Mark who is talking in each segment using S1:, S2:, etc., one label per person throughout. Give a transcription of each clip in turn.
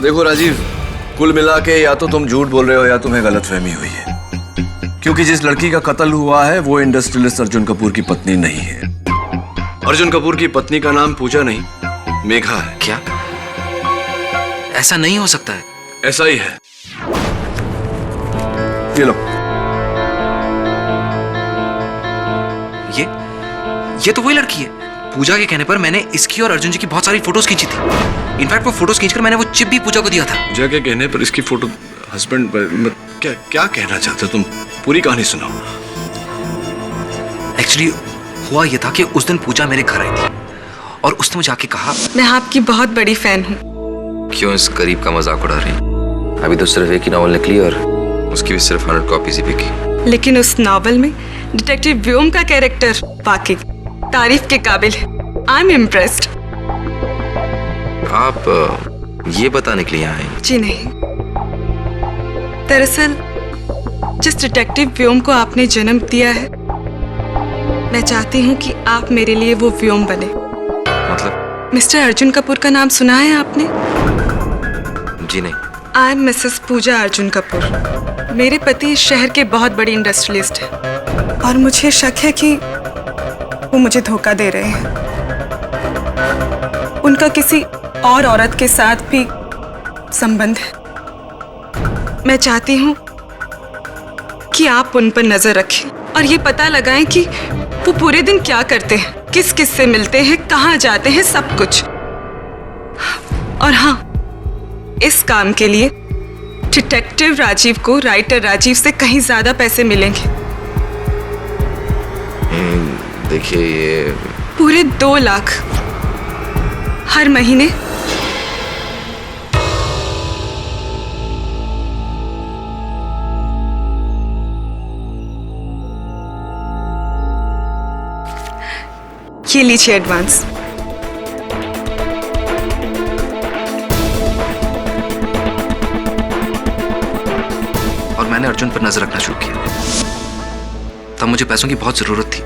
S1: देखो राजीव, कुल मिला के या तो तुम झूठ बोल रहे हो या तुम्हें गलतफहमी हुई है, क्योंकि जिस लड़की का कत्ल हुआ है वो इंडस्ट्रियलिस्ट अर्जुन कपूर की पत्नी नहीं है। अर्जुन कपूर की पत्नी का नाम पूजा नहीं, मेघा है।
S2: क्या? ऐसा नहीं हो सकता है।
S1: ऐसा ही है। ये लो।
S2: ये तो वही लड़की है। पूजा के कहने पर मैंने इसकी और अर्जुन जी की बहुत सारी फोटोज खींची थी। इनफैक्ट वो फोटोज खींचकर मैंने वो चिप भी पूजा को दिया था।
S1: पूजा के कहने पर इसकी फोटो हस्बैंड, क्या क्या कहना चाहते हो तुम? पूरी कहानी सुनाओ।
S2: एक्चुअली हुआ ये था कि उस दिन पूजा मेरे घर आई थी और उसने मुझे आके कहा,
S3: मैं आपकी बहुत बड़ी फैन हूँ।
S2: क्यों इस गरीब का मजाक उड़ा रही? अभी तो सिर्फ एक ही नॉवल निकली और उसकी भी सिर्फ 100 कॉपीज ही बिकी।
S3: लेकिन उस नॉवल में डिटेक्टिव व्योम का कैरेक्टर वाकई तारीफ के काबिल है। I am impressed.
S2: आप ये बताने के लिए यहाँ आए?
S3: जी नहीं, दरअसल जिस डिटेक्टिव व्योम को आपने जन्म दिया है, मैं चाहती हूँ कि आप मेरे लिए वो व्योम बने।
S2: मतलब?
S3: मिस्टर अर्जुन कपूर का नाम सुना है आपने?
S2: जी नहीं।
S3: आई एम मिसेस पूजा अर्जुन कपूर। मेरे पति इस शहर के बहुत बड़ी इंडस्ट्रियलिस्ट हैं और मुझे शक है कि वो मुझे धोखा दे रहे हैं। उनका किसी और औरत के साथ भी संबंध है। मैं चाहती हूँ कि आप उन पर नजर रखें और ये पता लगाएं कि वो पूरे दिन क्या करते हैं, किस किस से मिलते हैं, कहाँ जाते हैं, सब कुछ। और हाँ, इस काम के लिए डिटेक्टिव राजीव को राइटर राजीव से कहीं ज्यादा पैसे मिलेंगे।
S2: देखिए, ये
S3: पूरे 2 लाख हर महीने। ये लीजिए एडवांस।
S2: और मैंने अर्जुन पर नजर रखना शुरू किया। तब मुझे पैसों की बहुत जरूरत थी,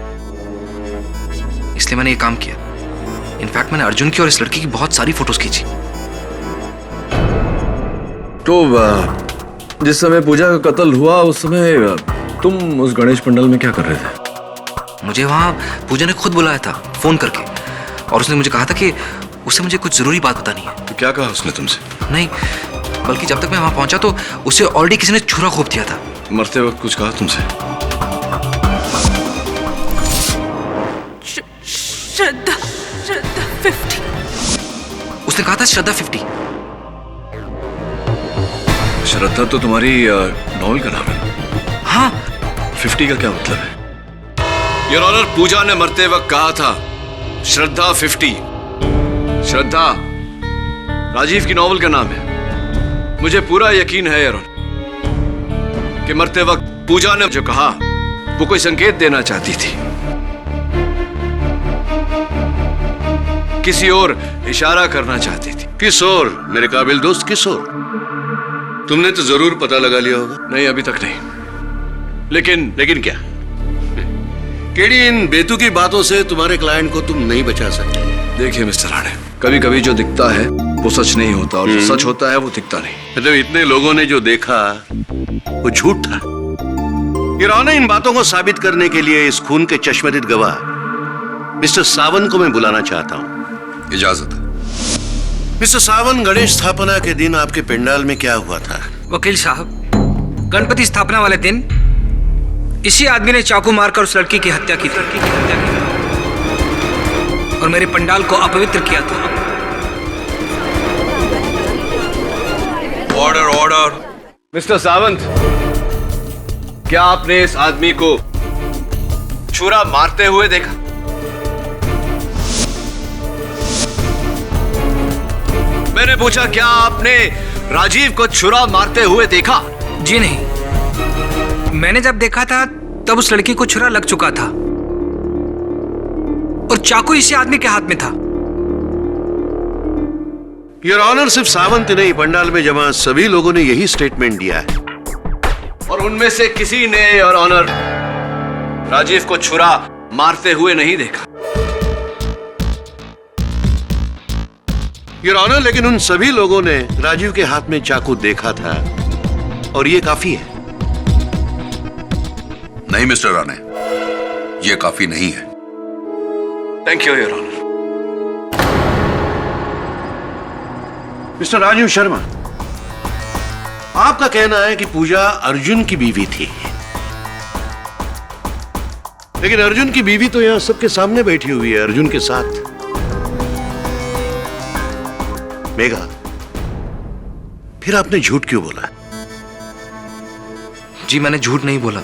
S2: इसलिए मैंने ये काम किया। इनफैक्ट मैंने अर्जुन की और इस लड़की की बहुत सारी फोटोज खींची।
S1: तो जिस समय पूजा का कत्ल हुआ उस समय तुम उस गणेश पंडाल में क्या कर रहे थे?
S2: मुझे वहां पूजा ने खुद बुलाया था फोन करके, और उसने मुझे कहा था कि उसे मुझे कुछ जरूरी बात बतानी है।
S1: तो क्या कहा उसने तुमसे?
S2: नहीं, बल्कि जब तक मैं वहां पहुंचा तो उसे ऑलरेडी किसी ने छुरा घोंप दिया था।
S1: मरते वक्त कुछ कहा तुमसे?
S3: श्रद्धा 50।
S2: उसने कहा था श्रद्धा 50।
S1: श्रद्धा तो तुम्हारी नॉवल का नाम है।
S2: हाँ।
S1: 50 का क्या मतलब है? योर ऑनर, पूजा ने मरते वक्त कहा था श्रद्धा 50। श्रद्धा राजीव की नॉवल का नाम है। मुझे पूरा यकीन है योर ऑनर कि मरते वक्त पूजा ने जो कहा वो कोई संकेत देना चाहती थी, किसी और इशारा करना चाहती थी।
S4: किस और मेरे काबिल दोस्त, किस और? तुमने तो जरूर पता लगा लिया होगा।
S1: नहीं, अभी तक नहीं।
S4: लेकिन क्या? केडी, इन बेतुकी बातों से तुम्हारे क्लाइंट को तुम नहीं बचा सकते।
S1: देखिए मिस्टर राणे, कभी कभी जो दिखता है वो सच नहीं होता और जो सच होता है वो दिखता नहीं।
S4: मतलब इतने लोगों ने जो देखा वो झूठ था। योर ऑनर, इन बातों को साबित करने के लिए इस खून के चश्मदीद गवाह मिस्टर सावंत को मैं बुलाना चाहता हूँ।
S1: इजाजत है।
S4: मिस्टर सावंत, गणेश स्थापना के दिन आपके पंडाल में क्या हुआ था?
S5: वकील साहब, गणपति स्थापना वाले दिन इसी आदमी ने चाकू मारकर उस लड़की की हत्या की थी और मेरे पंडाल को अपवित्र किया था।
S1: Order, order. मिस्टर सावंत, क्या आपने इस आदमी को छुरा मारते हुए देखा? मैंने पूछा, क्या आपने राजीव को छुरा मारते हुए देखा?
S5: जी नहीं, मैंने जब देखा था तब उस लड़की को छुरा लग चुका था और चाकू इसी आदमी के हाथ में था।
S4: योर ऑनर, सिर्फ सावंत नहीं, पंडाल में जमा सभी लोगों ने यही स्टेटमेंट दिया है।
S1: और उनमें से किसी ने योर ऑनर राजीव को छुरा मारते हुए नहीं देखा।
S4: योर ऑनर, लेकिन उन सभी लोगों ने राजीव के हाथ में चाकू देखा था और ये काफी है।
S6: नहीं मिस्टर राणे, ये काफी नहीं है।
S1: Thank you your honour.
S4: Mister Rajiv Sharma, आपका कहना है कि पूजा अर्जुन की बीवी थी, लेकिन अर्जुन की बीवी तो यहां सबके सामने बैठी हुई है, अर्जुन के साथ। मेघा, फिर आपने झूठ क्यों बोला?
S2: जी मैंने झूठ नहीं बोला,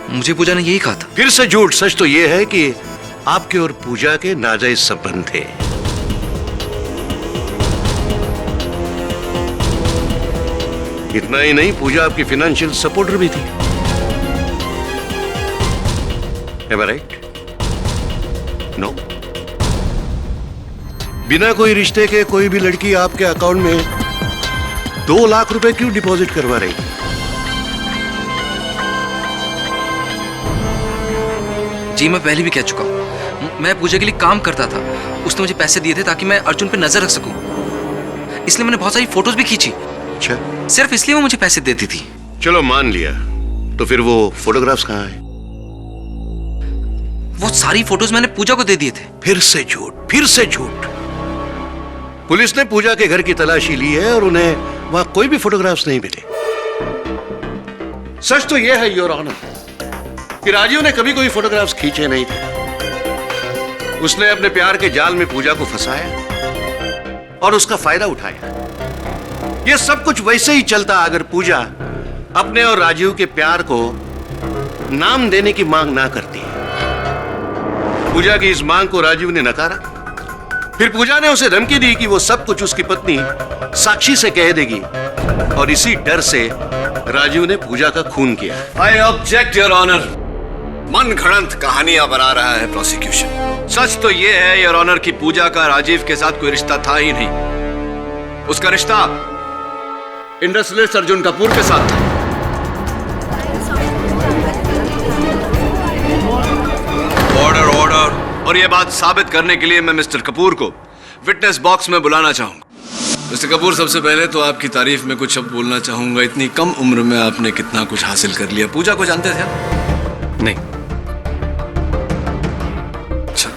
S2: मुझे पूजा ने यही कहा था।
S4: फिर से झूठ। सच तो यह है कि आपके और पूजा के नाजायज संबंध थे। इतना ही नहीं, पूजा आपकी फाइनेंशियल सपोर्टर भी थी। Am I right? No. बिना कोई रिश्ते के कोई भी लड़की आपके अकाउंट में 2 लाख रुपए क्यों डिपॉजिट करवा रही?
S2: जी मैं पहले भी कह चुका हूं, मैं पूजा के लिए काम करता था। उसने मुझे पैसे दिए थे ताकि मैं अर्जुन पे नजर रख सकूं, इसलिए मैंने बहुत सारी फोटोज भी खींची।
S4: अच्छा,
S2: सिर्फ इसलिए वो मुझे पैसे देती थी।
S4: चलो मान लिया, तो फिर वो फोटोग्राफ्स कहाँ हैं?
S2: वो सारी फोटोज मैंने पूजा को दे दिए थे।
S4: फिर से झूठ, फिर से झूठ। पुलिस ने पूजा के घर की तलाशी ली है और उन्हें वहां कोई भी फोटोग्राफ्स नहीं मिले। सच तो यह है योर ऑनर कि राजीव ने कभी कोई फोटोग्राफ्स खींचे नहीं थे। उसने अपने प्यार के जाल में पूजा को फंसाया और उसका फायदा उठाया। यह सब कुछ वैसे ही चलता अगर पूजा अपने और राजीव के प्यार को नाम देने की मांग ना करती। पूजा की इस मांग को राजीव ने नकारा। फिर पूजा ने उसे धमकी दी कि वो सब कुछ उसकी पत्नी साक्षी से कह देगी, और इसी डर से राजीव ने पूजा का खून किया।
S1: I object your honour. मन घड़ंत कहानियां बना रहा है प्रोसिक्यूशन। सच तो यह है योर ऑनर कि पूजा का राजीव के साथ कोई रिश्ता था ही नहीं। उसका रिश्ता इंडस्ट्रियलिस्ट अर्जुन कपूर के साथ था। Order order. और यह बात साबित करने के लिए मैं मिस्टर कपूर को विटनेस बॉक्स में बुलाना चाहूंगा। मिस्टर कपूर, सबसे पहले तो आपकी तारीफ में कुछ शब्द बोलना चाहूंगा। इतनी कम उम्र में आपने कितना कुछ हासिल कर लिया। पूजा को जानते थे आप?
S5: नहीं।
S1: अच्छा,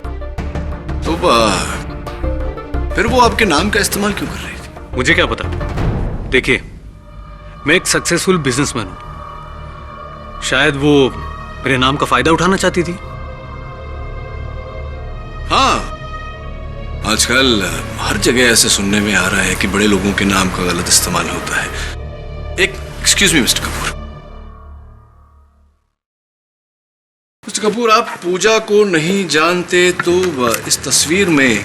S1: तो फिर वो आपके नाम का इस्तेमाल क्यों कर रही थी?
S7: मुझे क्या पता। देखिए, मैं एक सक्सेसफुल बिजनेसमैन हूं, शायद वो मेरे नाम का फायदा उठाना चाहती थी।
S1: हाँ, आजकल हर जगह ऐसे सुनने में आ रहा है कि बड़े लोगों के नाम का गलत इस्तेमाल होता है। Excuse me mister Kapoor. Mister Kapoor, आप पूजा को नहीं जानते तो इस तस्वीर में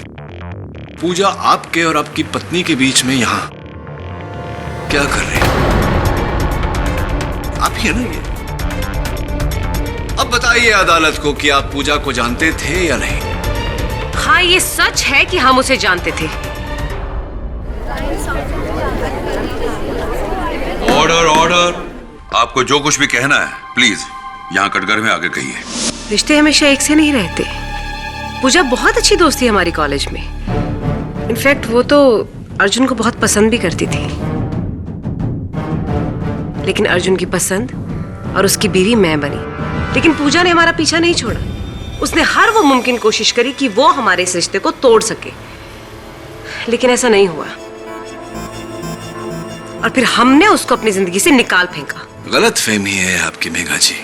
S1: पूजा आपके और आपकी पत्नी के बीच में यहां क्या कर रही है? आप ही है ना ये? अब बताइए अदालत को कि आप पूजा को जानते थे या नहीं?
S8: हाँ, ये सच है कि हम उसे जानते थे।
S6: Order order. आपको जो कुछ भी कहना है प्लीज यहाँ कटघरे में आके कहिए।
S8: रिश्ते हमेशा एक से नहीं रहते। पूजा बहुत अच्छी दोस्त थी हमारी कॉलेज में। इनफैक्ट वो तो अर्जुन को बहुत पसंद भी करती थी, लेकिन अर्जुन की पसंद और उसकी बीवी मैं बनी। लेकिन पूजा ने हमारा पीछा नहीं छोड़ा। उसने हर वो मुमकिन कोशिश करी कि वो हमारे इस रिश्ते को तोड़ सके, लेकिन ऐसा नहीं हुआ। और फिर हमने उसको अपनी जिंदगी से निकाल फेंका।
S1: गलत फहमी है आपकी मेघा जी,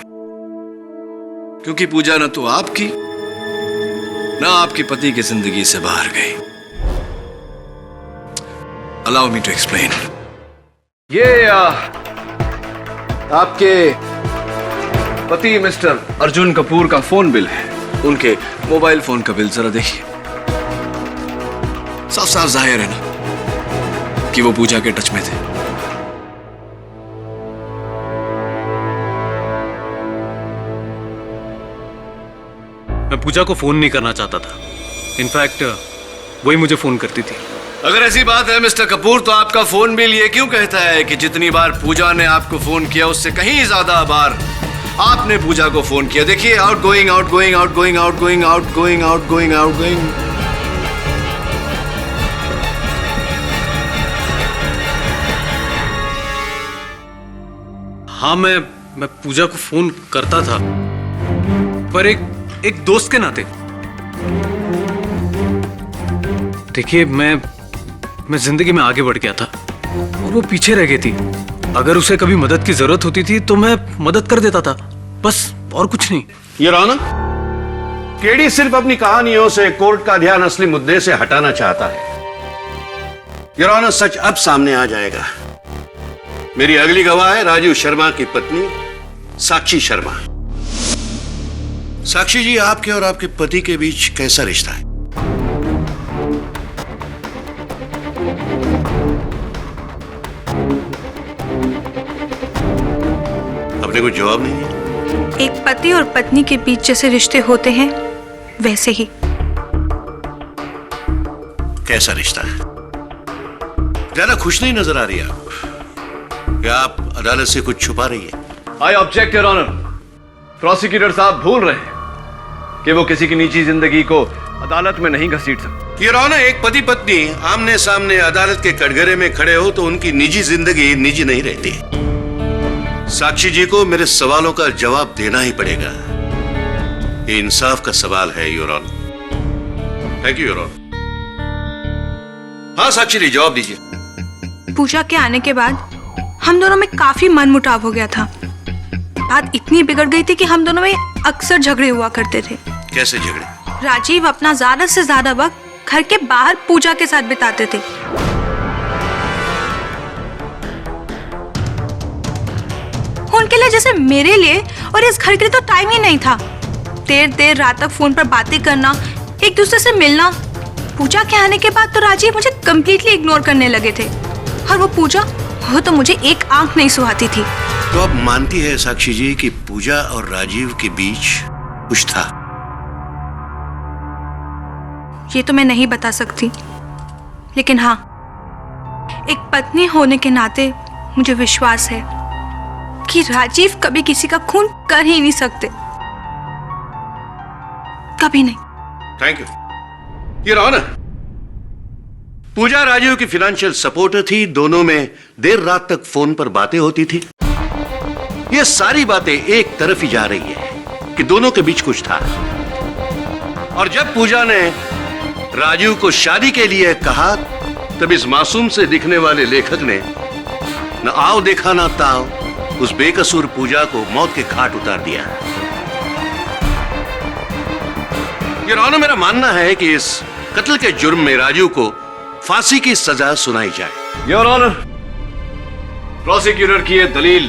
S1: क्योंकि पूजा न तो आपकी न आपके पति की जिंदगी से बाहर गई। Allow me to explain. ये आपके पति मिस्टर अर्जुन कपूर का फोन बिल है। उनके मोबाइल फोन का बिल जरा देखिए। साफ साफ जाहिर है ना कि वो पूजा के टच में थे।
S7: मैं पूजा को फोन नहीं करना चाहता था। इनफैक्ट वही मुझे फोन करती थी।
S1: अगर ऐसी बात है मिस्टर कपूर, तो आपका फोन बिल ये क्यों कहता है कि जितनी बार पूजा ने आपको फोन किया उससे कहीं ज्यादा बार आपने पूजा को फोन किया? देखिए, out going out going out going out going out going out going out going.
S7: हाँ, मैं पूजा को फोन करता था, पर एक दोस्त के नाते। देखिए, मैं जिंदगी में आगे बढ़ गया था और वो पीछे रह गई थी। अगर उसे कभी मदद की जरूरत होती थी तो मैं मदद कर देता था, बस, और कुछ नहीं।
S4: योर ऑनर, केडी सिर्फ अपनी कहानियों से कोर्ट का ध्यान असली मुद्दे से हटाना चाहता है। योर ऑनर, सच अब सामने आ जाएगा। मेरी अगली गवाह है राजीव शर्मा की पत्नी साक्षी शर्मा। साक्षी जी, आपके और आपके पति के बीच कैसा रिश्ता है? आपने कुछ जवाब नहीं दिया।
S9: एक पति और पत्नी के बीच जैसे रिश्ते होते हैं वैसे ही।
S4: कैसा रिश्ता है? ज्यादा खुश नहीं नजर आ रही आप। क्या आप अदालत से कुछ छुपा रही है?
S1: I object your honour. Prosecutor साहब भूल रहे हैं कि वो किसी की निजी जिंदगी को अदालत में नहीं घसीट सकते।
S4: योर ऑनर, एक पति पत्नी आमने सामने अदालत के कटघरे में खड़े हो तो उनकी निजी जिंदगी निजी नहीं रहती। साक्षी जी को मेरे सवालों का जवाब देना ही पड़ेगा। ये इंसाफ का सवाल है your honour. Thank you your honour. हाँ साक्षी जी, जवाब दीजिए।
S9: पूजा के आने के बाद हम दोनों में काफी मनमुटाव हो गया था। बात इतनी बिगड़ गई थी कि हम दोनों में अक्सर झगड़े हुआ करते थे।
S4: कैसे झगड़े?
S9: राजीव अपना ज्यादा से ज्यादा वक्त घर के बाहर पूजा के साथ बिताते थे। उनके लिए जैसे मेरे लिए और इस घर के लिए तो टाइम ही नहीं था। देर देर रात तक फोन पर बातें करना, एक दूसरे से मिलना। पूजा के आने के बाद तो राजीव मुझे कंप्लीटली इग्नोर करने लगे थे, और वो पूजा, वो तो मुझे एक आंख नहीं सुहाती थी।
S4: तो आप मानती है साक्षी जी कि पूजा और राजीव के बीच कुछ था?
S9: ये तो मैं नहीं बता सकती, लेकिन हाँ, एक पत्नी होने के नाते मुझे विश्वास है कि राजीव कभी किसी का खून कर ही नहीं सकते, कभी नहीं।
S4: Thank you your honour. Pooja Rajeev की फाइनेंशियल सपोर्टर थी। दोनों में देर रात तक फोन पर बातें होती थी। ये सारी बातें एक तरफ ही जा रही है कि दोनों के बीच कुछ था। और जब पूजा ने राजीव को शादी के लिए कहा, तब इस मासूम से दिखने वाले लेखक ने न आओ देखा ना ताओ उस बेकसूर पूजा को मौत के घाट उतार दिया। योर ऑनर, मेरा मानना है कि इस कत्ल के जुर्म में राजीव को फांसी की सजा सुनाई जाए।
S1: योर ऑनर, प्रोसिक्यूटर की यह दलील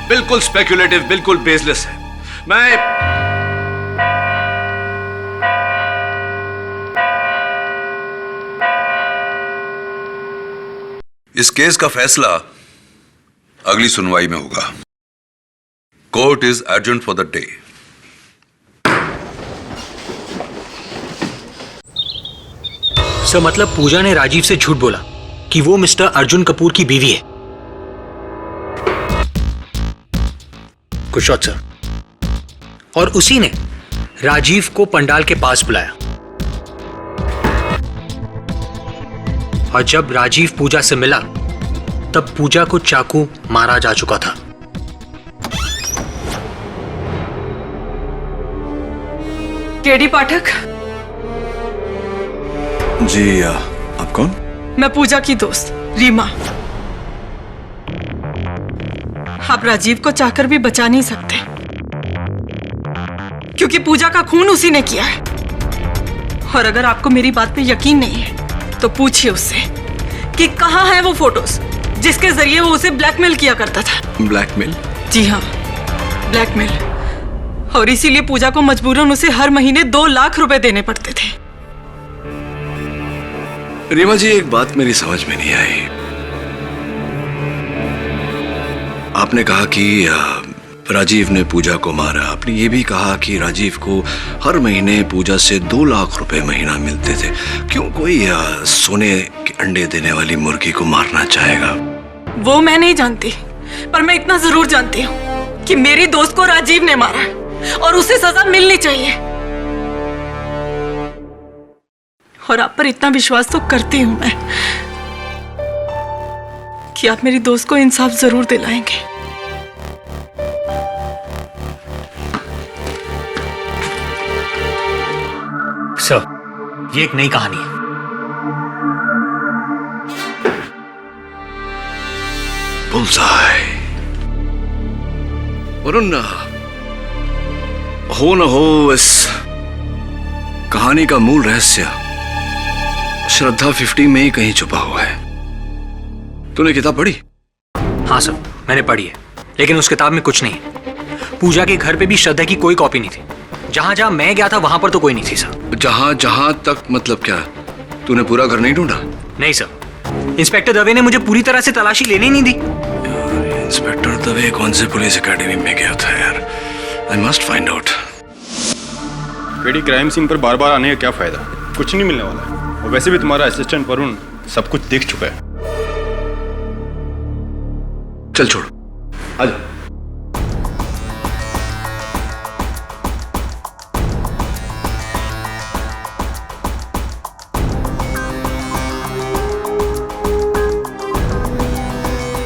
S1: बिल्कुल स्पेक्युलेटिव, बिल्कुल बेसलेस है। मैं
S6: इस केस का फैसला अगली सुनवाई में होगा। Court is urgent for the day.
S5: Sir, मतलब पूजा ने राजीव से झूठ बोला कि वो मिस्टर अर्जुन कपूर की बीवी है। Good shot sir. और उसी ने राजीव को पंडाल के पास बुलाया, और जब राजीव पूजा से मिला तब पूजा को चाकू मारा जा चुका था।
S3: केडी पाठक।
S1: जी, आप कौन?
S3: मैं पूजा की दोस्त रीमा। आप राजीव को चाहकर भी बचा नहीं सकते, क्योंकि पूजा का खून उसी ने किया है। और अगर आपको मेरी बात पे यकीन नहीं है तो पूछिए उससे कि कहाँ है वो फोटोज जिसके जरिए वो उसे ब्लैकमेल किया करता था।
S1: ब्लैकमेल?
S3: जी हाँ, ब्लैकमेल। और इसीलिए पूजा को मजबूरन उसे हर महीने 2 लाख रुपए देने पड़ते थे।
S1: रीमा जी, एक बात मेरी समझ में नहीं आई। आपने कहा कि राजीव ने पूजा को मारा। आपने ये भी कहा कि राजीव को हर महीने पूजा से 2 लाख रुपए महीना मिलते थे। क्यों कोई सोने के अंडे देने वाली मुर्गी को मारना चाहेगा?
S3: वो मैं नहीं जानती, पर मैं इतना जरूर जानती हूँ कि मेरी दोस्त को राजीव ने मारा और उसे सजा मिलनी चाहिए। और आप पर इतना विश्वास तो करती हूं मैं कि आप मेरी दोस्त को इंसाफ जरूर दिलाएंगे।
S7: ये एक नई कहानी है।
S1: बुल्सआई। वरुण, हो न हो इस कहानी का मूल रहस्य श्रद्धा 50 में ही कहीं छुपा हुआ है। तूने किताब पढ़ी?
S5: हाँ सर, मैंने पढ़ी है, लेकिन उस किताब में कुछ नहीं है। पूजा के घर पे भी श्रद्धा की कोई कॉपी नहीं थी। जहां जहां मैं गया था वहां पर तो कोई नहीं थी सर।
S1: जहां जहां तक मतलब क्या? तूने पूरा घर नहीं ढूंढा?
S5: नहीं सर, इंस्पेक्टर दवे ने मुझे पूरी तरह से तलाशी लेने ही नहीं दी।
S1: इंस्पेक्टर दवे कौन से पुलिस एकेडमी में गया था यार? I must find out.
S10: पेडी क्राइम सीन पर बार बार आने का क्या फायदा? कुछ नहीं मिलने वाला है। और वैसे भी तुम्हारा असिस्टेंट वरुण सब कुछ देख चुका है।
S1: चल छोड़, आजा।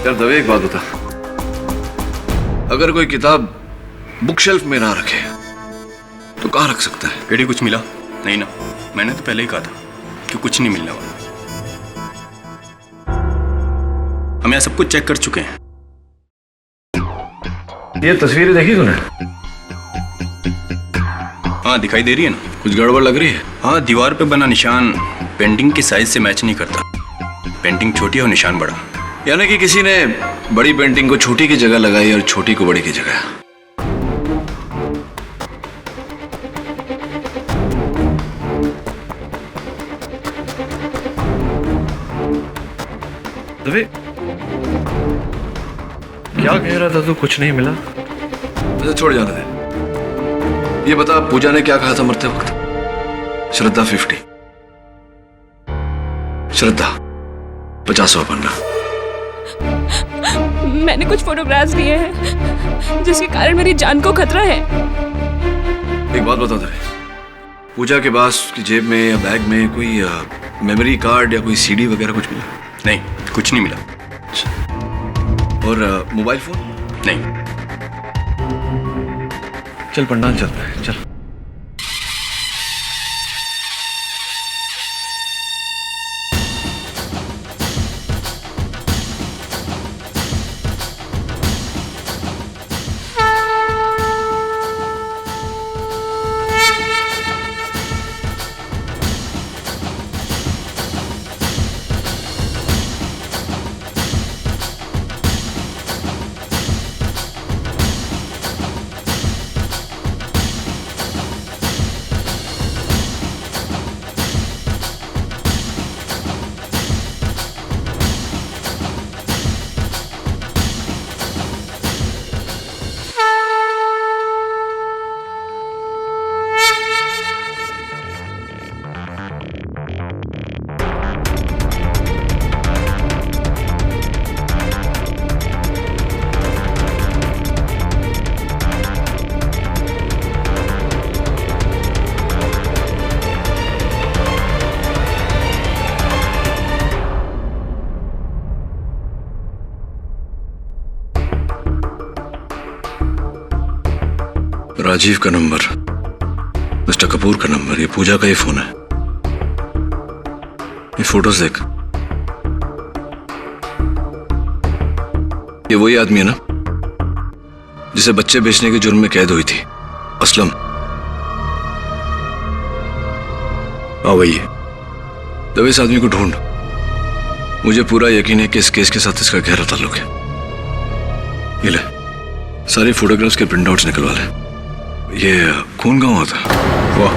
S1: यार दवे, एक बात बता, अगर कोई किताब बुक शेल्फ में ना रखे तो कहाँ रख सकता है?
S10: पेडी कुछ मिला? नहीं ना, मैंने तो पहले ही कहा था कि कुछ नहीं मिलने वाला। हम यहाँ सब कुछ चेक कर चुके हैं।
S1: ये तस्वीरें देखी तूने?
S10: हाँ, दिखाई दे रही है ना?
S1: कुछ गड़बड़ लग रही है?
S10: हाँ, दीवार पे बना निशान पेंटिंग के साइज से मैच नहीं करता। पेंटिंग छोटी है और निशान बड़ा।
S1: यानी कि किसी ने बड़ी पेंटिंग को छोटी की जगह लगाई और छोटी को बड़ी की जगह। दवे, क्या कह रहा था तू? कुछ नहीं मिला? अच्छा छोड़, जाने दे। ये बता, पूजा ने क्या कहा था मरते वक्त? श्रद्धा 50, श्रद्धा 50वां पन्ना।
S11: मैंने कुछ फोटोग्राफ्स लिए हैं जिसके कारण मेरी जान को खतरा है।
S1: एक बात बता दे, पूजा के पास की जेब में या बैग में कोई मेमोरी कार्ड या कोई सीडी वगैरह कुछ मिला?
S10: नहीं, कुछ नहीं मिला।
S1: और मोबाइल फोन?
S10: नहीं।
S1: चल पंडाल चलते हैं, चल। राजीव का नंबर, मिस्टर कपूर का नंबर, ये पूजा का ही फोन है। ये फोटोज देख, ये वही आदमी है ना जिसे बच्चे बेचने के जुर्म में कैद हुई थी, असलम? हाँ वही है। तब इस आदमी को ढूंढ। मुझे पूरा यकीन है कि इस केस के साथ इसका गहरा ताल्लुक है। ये ले, सारी फोटोग्राफ्स के प्रिंट आउट्स निकलवा ले। ये खून गांव था। वाह,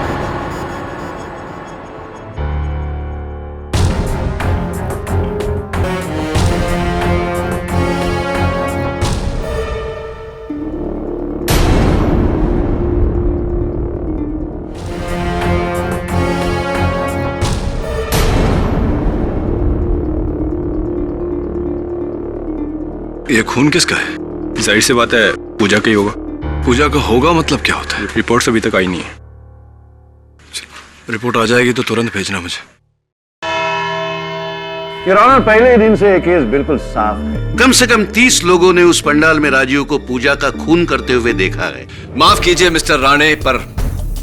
S1: ये खून किसका है?
S10: जाहिर सी बात है, पूजा का ही होगा।
S1: पूजा का होगा मतलब क्या होता है?
S10: रिपोर्ट्स अभी तक आई नहीं है।
S1: रिपोर्ट आ जाएगी तो तुरंत भेजना मुझे।
S12: योर ऑनर, पहले दिन से ये केस बिल्कुल साफ है।
S4: कम से कम 30 लोगों ने उस पंडाल में राजीव को पूजा का खून करते हुए देखा है।
S1: माफ कीजिए मिस्टर राणे, पर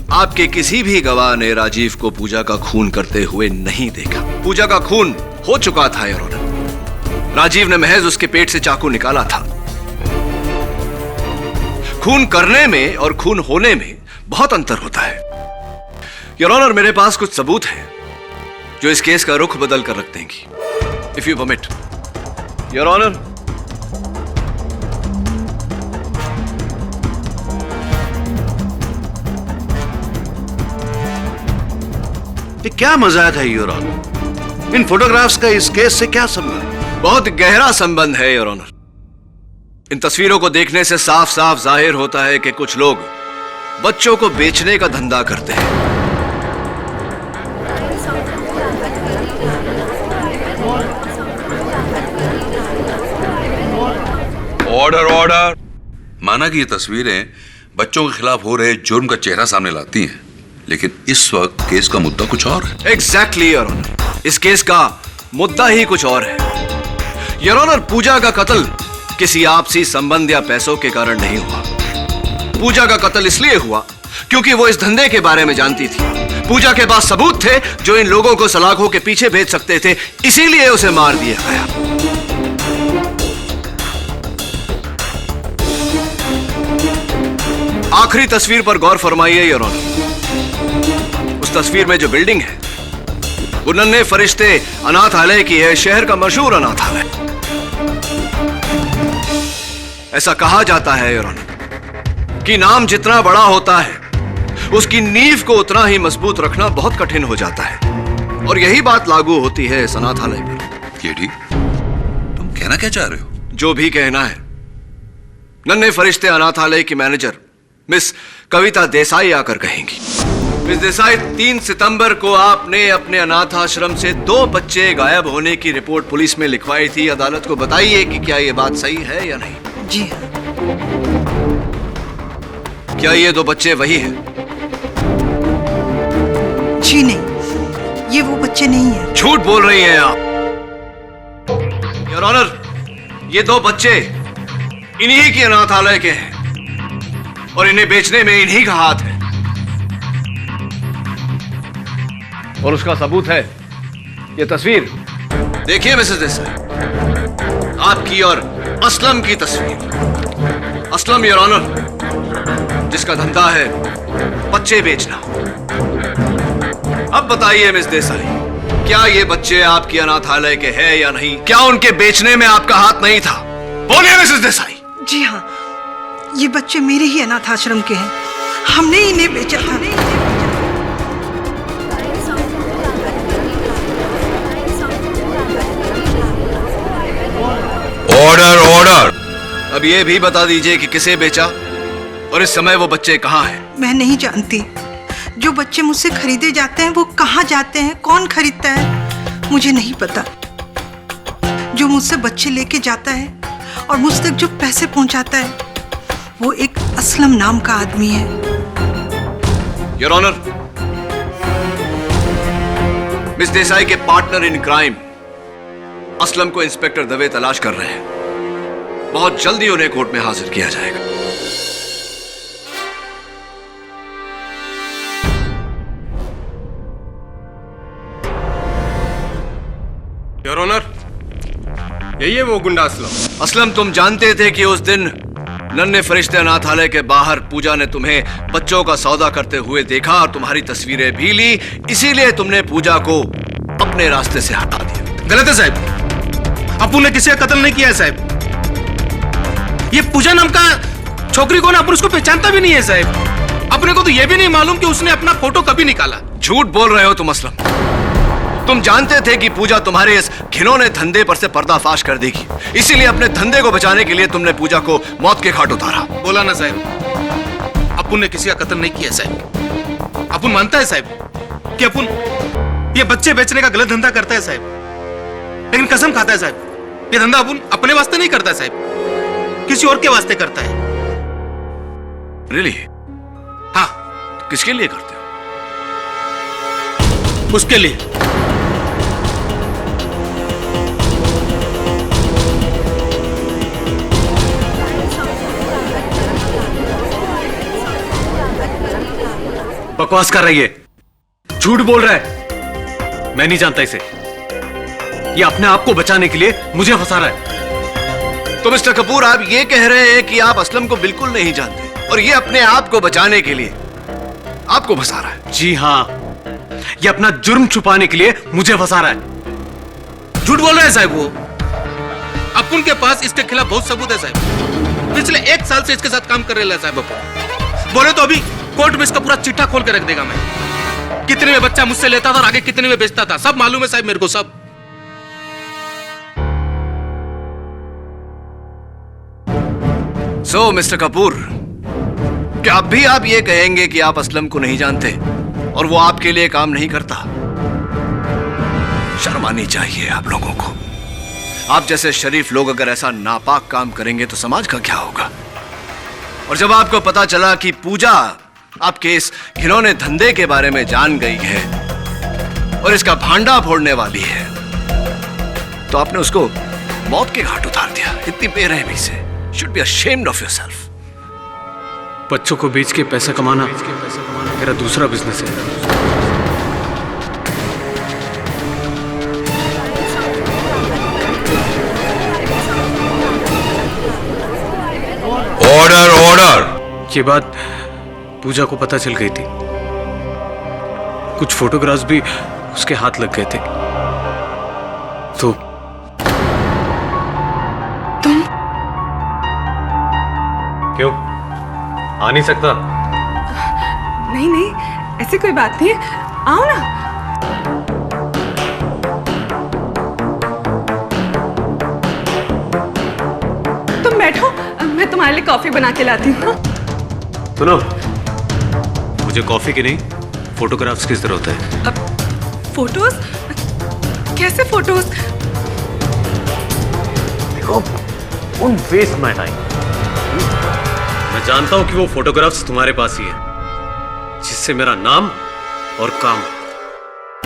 S1: आपके किसी भी गवाह ने राजीव को पूजा का खून करते हुए नहीं देखा। पूजा का खून हो चुका था योर ऑनर। राजीव ने महज उसके पेट से चाकू निकाला था। खून करने में और खून होने में बहुत अंतर होता है। योर ऑनर, मेरे पास कुछ सबूत हैं जो इस केस का रुख बदल कर रख देंगी। If you permit your honour.
S4: ये क्या मजाक है योर ऑनर? इन फोटोग्राफ्स का इस केस से क्या संबंध?
S1: बहुत गहरा संबंध है योर ऑनर। इन तस्वीरों को देखने से साफ साफ जाहिर होता है कि कुछ लोग बच्चों को बेचने का धंधा करते हैं।
S6: Order order. माना कि ये तस्वीरें बच्चों के खिलाफ हो रहे जुर्म का चेहरा सामने लाती हैं, लेकिन इस वक्त केस का मुद्दा कुछ और है।
S1: एग्जैक्टली योर ऑनर, इस केस का मुद्दा ही कुछ और है। योर ऑनर, पूजा का कत्ल किसी आपसी संबंध या पैसों के कारण नहीं हुआ। पूजा का कत्ल इसलिए हुआ क्योंकि वो इस धंधे के बारे में जानती थी। पूजा के पास सबूत थे जो इन लोगों को सलाखों के पीछे भेज सकते थे, इसीलिए उसे मार दिया गया। आखिरी तस्वीर पर गौर फरमाइए योर ऑनर। उस तस्वीर में जो बिल्डिंग है वो नन्हे फरिश्ते अनाथालय की है, शहर का मशहूर अनाथालय। ऐसा कहा जाता है योर ऑनर कि नाम जितना बड़ा होता है उसकी नींव को उतना ही मजबूत रखना बहुत कठिन हो जाता है, और यही बात लागू होती है इस अनाथालय पर।
S6: ये ठीक, तुम कहना क्या चाह रहे हो?
S1: जो भी कहना है। नन्हे फरिश्ते अनाथालय की मैनेजर मिस कविता देसाई आकर कहेंगी। मिस देसाई, 3 सितंबर को आपने अपने अनाथ आश्रम से 2 बच्चे गायब होने की रिपोर्ट पुलिस में लिखवाई थी। अदालत को बताइए कि क्या यह बात सही है या नहीं।
S13: जी हाँ।
S1: क्या ये 2 बच्चे वही हैं?
S13: जी नहीं, ये वो बच्चे नहीं हैं।
S1: झूठ बोल रही हैं आप। योर ऑनर, ये 2 बच्चे इन्हीं के अनाथालय के हैं और इन्हें बेचने में इन्हीं का हाथ है, और उसका सबूत है ये तस्वीर। देखिए मिसेस देसाई, आपकी और असलम की तस्वीर। असलम योर ऑनर, जिसका धंधा है बच्चे बेचना। अब बताइए मिस देसाई, क्या ये बच्चे आपके अनाथालय के हैं या नहीं? क्या उनके बेचने में आपका हाथ नहीं था? बोलिए मिसेस देसाई।
S13: जी हाँ, ये बच्चे मेरे ही अनाथ आश्रम के हैं। हमने इन्हें बेचा था।
S6: Order order.
S1: अब ये भी बता दीजिए कि किसे बेचा और इस समय वो बच्चे कहाँ हैं?
S13: मैं नहीं जानती। जो बच्चे मुझसे खरीदे जाते हैं वो कहाँ जाते हैं, कौन खरीदता है, मुझे नहीं पता। जो मुझसे बच्चे लेके जाता है और मुझ तक जो पैसे पहुंचाता है वो एक असलम नाम का आदमी है।
S1: योर ऑनर, मिस देसाई के पार्टनर इन क्राइम असलम को इंस्पेक्टर दवे तलाश कर रहे हैं। बहुत जल्दी उन्हें कोर्ट में हाजिर किया जाएगा।
S10: योर ऑनर, यही है वो गुंडा असलम।
S1: असलम, तुम जानते थे कि उस दिन नन्हे फरिश्ते अनाथालय के बाहर पूजा ने तुम्हें बच्चों का सौदा करते हुए देखा और तुम्हारी तस्वीरें भी ली, इसीलिए तुमने पूजा को अपने रास्ते से हटा दिया।
S14: गलत है साहब, अप्पू ने किसी का कत्ल नहीं किया है साहब। ये पूजा नाम का छोकरी कौन है, अपन उसको पहचानता भी नहीं है साहब। अपने को तो ये भी नहीं मालूम कि उसने अपना फोटो कभी निकाला।
S1: झूठ बोल रहे हो तुम असलम। तुम जानते थे कि पूजा तुम्हारे इस घिनौने धंधे पर से पर्दाफाश कर देगी, इसीलिए अपने धंधे को बचाने के लिए तुमने पूजा को मौत के घाट उतारा।
S14: बोला ना साहब, अपुन ने किसी का कत्ल नहीं किया साहब। अपुन मानता है साहब कि अपुन ये बच्चे बेचने का गलत धंधा करता है साहब, लेकिन कसम खाता है साहब ये धंधा अपुन अपने वास्ते नहीं करता है साहब, किसी और के वास्ते करता है।
S1: रियली?
S14: हाँ।
S1: किसके लिए करते हो?
S14: उसके लिए।
S7: बकवास कर रही है, झूठ बोल रहा है। मैं नहीं जानता इसे। ये अपने आप को बचाने के लिए मुझे फंसा रहा है।
S1: तो मिस्टर कपूर, आप ये कह रहे हैं कि आप असलम को बिल्कुल नहीं जानते और ये अपने आप को बचाने के लिए आपको फंसा रहा है?
S7: जी हाँ, ये अपना जुर्म छुपाने के लिए मुझे फंसा रहा है।
S14: झूठ बोल रहे हैं साहब वो। अपुन के पास इसके खिलाफ बहुत सबूत है साहब। पिछले 1 साल से इसके साथ काम कर रहे हैं साहब अपुन। बोले तो अभी कोर्ट में इसका पूरा चिट्ठा खोल के रख देगा मैं। कितने में बच्चा मुझसे लेता था और आगे कितने में बेचता था, सब मालूम है साहब मेरे को, सब।
S1: सो मिस्टर कपूर, क्या अब भी आप ये कहेंगे कि आप असलम को नहीं जानते और वो आपके लिए काम नहीं करता? शर्म आनी चाहिए आप लोगों को। आप जैसे शरीफ लोग अगर ऐसा नापाक काम करेंगे तो समाज का क्या होगा? और जब आपको पता चला कि पूजा आपके इस घिनौने धंधे के बारे में जान गई है और इसका भांडा फोड़ने वाली है, तो आपने उसको मौत के घाट उतार दिया इतनी बेरहमी से। Should be ashamed of yourself.
S7: बच्चों को बेच के पैसा कमाना मेरा दूसरा बिजनेस है।
S6: Order order.
S7: ये बात पूजा को पता चल गई थी। कुछ फोटोग्राफ्स भी उसके हाथ लग गए थे। तो
S3: तुम
S7: क्यों आ नहीं सकता?
S3: नहीं नहीं, ऐसी कोई बात नहीं है, आओ ना। तुम बैठो, मैं तुम्हारे लिए कॉफी बना के लाती हूँ।
S7: सुनो, मुझे कॉफी की नहीं, फोटोग्राफ्स की जरूरत है।
S3: फोटोज? कैसे फोटोज?
S7: देखो, उन वेस्ट माय टाइम। मैं जानता हूं कि वो फोटोग्राफ्स तुम्हारे पास ही है, जिससे मेरा नाम और काम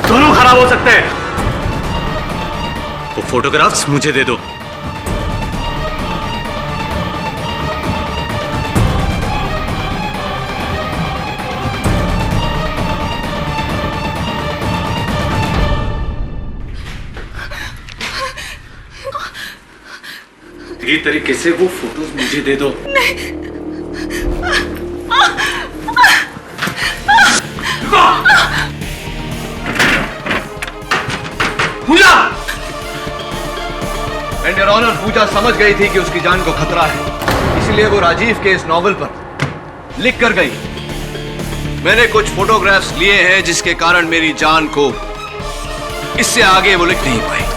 S7: दोनों खराब हो सकते हैं। वो फोटोग्राफ्स मुझे दे दो। ये तरीके से वो फोटोज मुझे दे दो।
S1: पूजा! एंड योर ऑनर, पूजा समझ गई थी कि उसकी जान को खतरा है, इसलिए वो राजीव के इस नॉवल पर लिख कर गई। मैंने कुछ फोटोग्राफ्स लिए हैं जिसके कारण मेरी जान को इससे आगे वो लिख नहीं पाई।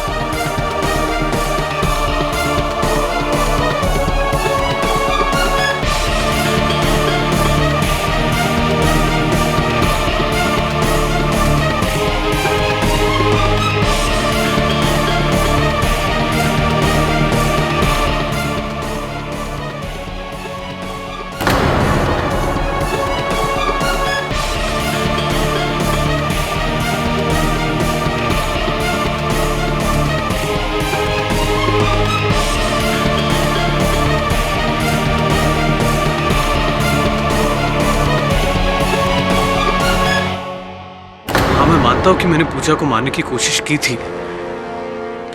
S7: मानता हूं कि मैंने पूजा को मारने की कोशिश की थी,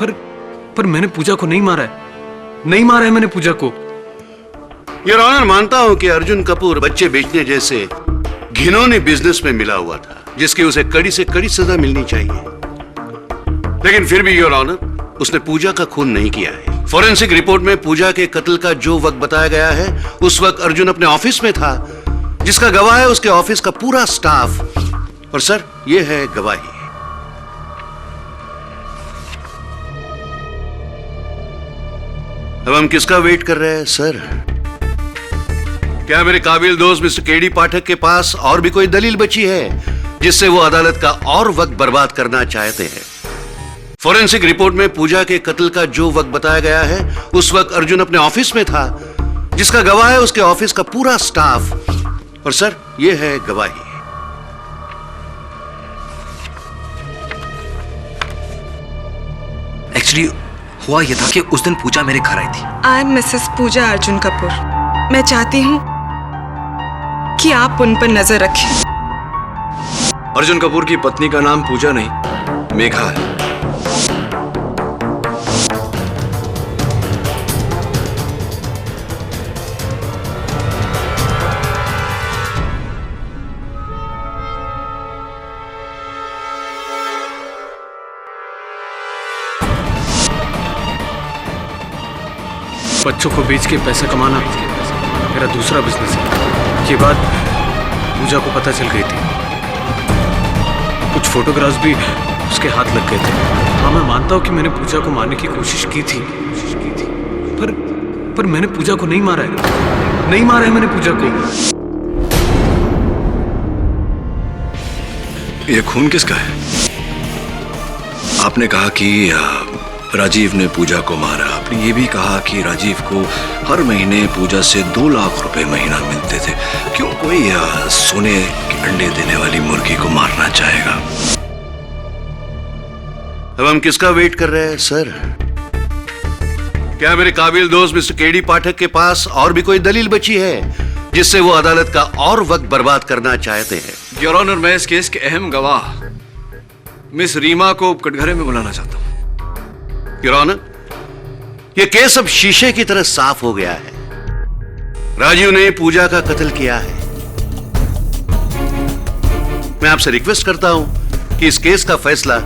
S7: पर मैंने पूजा को नहीं मारा है। नहीं मारा है मैंने पूजा को।
S4: योर ऑनर, मानता हूं कि अर्जुन कपूर बच्चे बेचने जैसे घिनौने बिजनेस में मिला हुआ था, जिसकी उसे कड़ी से कड़ी सजा मिलनी चाहिए। लेकिन फिर भी योर ऑनर, उसने पूजा का खून नहीं किया है। फॉरेंसिक रिपोर्ट में पूजा के कत्ल का जो वक्त बताया गया है, उस वक्त अर्जुन अपने ऑफिस में था, जिसका गवाह है उसके ऑफिस का पूरा स्टाफ। और सर, ये है गवाही। अब हम किसका वेट कर रहे हैं सर? क्या मेरे काबिल दोस्त मिस्टर केडी पाठक के पास और भी कोई दलील बची है जिससे वो अदालत का और वक्त बर्बाद करना चाहते हैं? फॉरेंसिक रिपोर्ट में पूजा के कत्ल का जो वक्त बताया गया है, उस वक्त अर्जुन अपने ऑफिस में था, जिसका गवाह है उसके ऑफिस का पूरा स्टाफ। और सर, ये है गवाही।
S2: एक्चुअली हुआ यह था कि उस दिन पूजा मेरे घर आई थी।
S3: आई एम मिसेस पूजा अर्जुन कपूर। मैं चाहती हूँ कि आप उन पर नजर रखें।
S1: अर्जुन कपूर की पत्नी का नाम पूजा नहीं, मेघा है।
S7: बच्चों को बेच के पैसा कमाना मेरा दूसरा बिजनेस है। ये बात पूजा को पता चल गई थी। कुछ फोटोग्राफ्स भी उसके हाथ लग गए थे। हाँ, मैं मानता हूँ कि मैंने पूजा को मारने की कोशिश की थी, पर मैंने पूजा को नहीं मारा है। नहीं मारा है मैंने पूजा को।
S1: ये खून किसका है? आपने कहा कि राजीव ने पूजा को मारा। आपने ये भी कहा कि राजीव को हर महीने पूजा से 2 लाख रुपए महीना मिलते थे। क्यों कोई सोने के अंडे देने वाली मुर्गी को मारना चाहेगा?
S4: अब हम किसका वेट कर रहे हैं सर? क्या मेरे काबिल दोस्त मिस्टर केडी पाठक के पास और भी कोई दलील बची है जिससे वो अदालत का और वक्त बर्बाद करना चाहते हैं?
S1: योर ऑनर, मैं इस केस के अहम गवाह मिस रीमा को कटघरे में बुलाना चाहता हूं।
S4: योर ऑनर, ये केस अब शीशे की तरह साफ हो गया है। राजीव ने पूजा का कत्ल किया है। मैं आपसे रिक्वेस्ट करता हूं कि इस केस का फैसला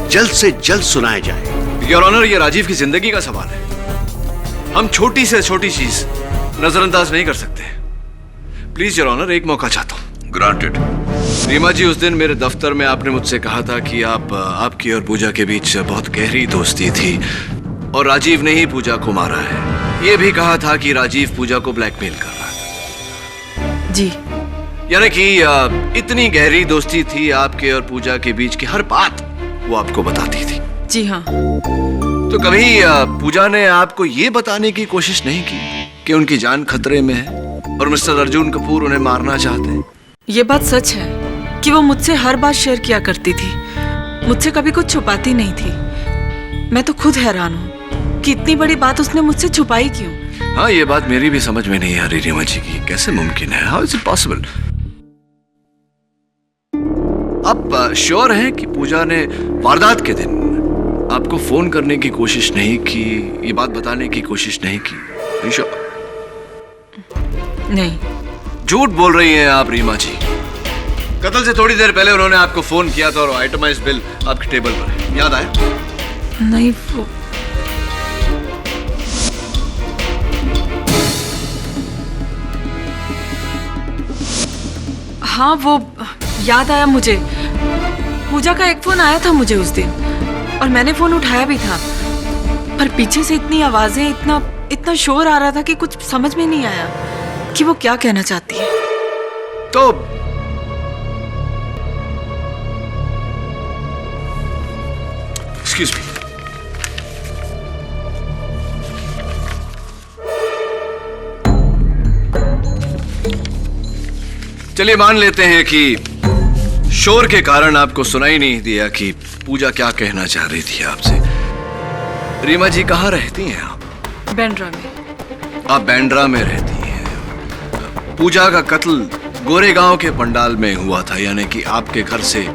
S4: जल्द से जल्द सुनाया जाए।
S1: योर ऑनर, ये राजीव की जिंदगी का सवाल है। हम छोटी से छोटी चीज नजरअंदाज नहीं कर सकते। प्लीज योर ऑनर, एक मौका चाहता हूं।
S6: ग्रांटेड।
S1: रीमा जी, उस दिन मेरे दफ्तर में आपने मुझसे कहा था कि आपकी और पूजा के बीच बहुत गहरी दोस्ती थी और राजीव ने ही पूजा को मारा है। ये भी कहा था कि राजीव पूजा को ब्लैकमेल कर रहा था।
S3: जी।
S1: यानी कि इतनी गहरी दोस्ती थी आपके और पूजा के बीच की हर बात वो आपको बताती थी।
S3: जी हाँ।
S1: तो कभी पूजा ने आपको ये बताने की कोशिश नहीं की कि उनकी जान खतरे में है और मिस्टर अर्जुन कपूर उन्हें मारना चाहते हैं?
S3: ये बात सच है कि वो मुझसे हर बात शेयर किया करती थी, मुझसे कभी कुछ छुपाती नहीं थी। मैं तो खुद हैरान हूँ कि इतनी बड़ी बात उसने मुझसे छुपाई क्यों।
S1: हाँ, ये बात मेरी भी समझ में नहीं आ रही रीमा जी की। कैसे मुमकिन है? How is it possible? आप श्योर हैं कि पूजा ने वारदात के दिन आपको फोन करने की कोशिश नहीं की, ये बात बताने की कोशिश नहीं की?
S3: नहीं।
S1: झूठ बोल रही हैं आप रीमा जी। कत्ल से थोड़ी देर पहले उन्होंने आपको फोन किया था और आइटमाइज्ड बिल आपके टेबल पर है। याद आया?
S3: नहीं, वो हाँ, वो याद आया मुझे। पूजा का एक फोन आया था मुझे उस दिन और मैंने फोन उठाया भी था, पर पीछे से इतनी आवाजें, इतना शोर आ रहा था कि कुछ समझ में नहीं आया कि वो क्या कहना चाहती है।
S1: तो एक्सक्यूज मी, चलिए मान लेते हैं कि शोर के कारण आपको सुनाई नहीं दिया कि पूजा क्या कहना चाह रही थी आपसे। रीमा जी, कहाँ रहती हैं आप?
S3: बैंड्रा में।
S1: आप बैंड्रा में रहती हैं। पूजा का कत्ल गोरेगांव के पंडाल में हुआ था, यानी कि आपके घर से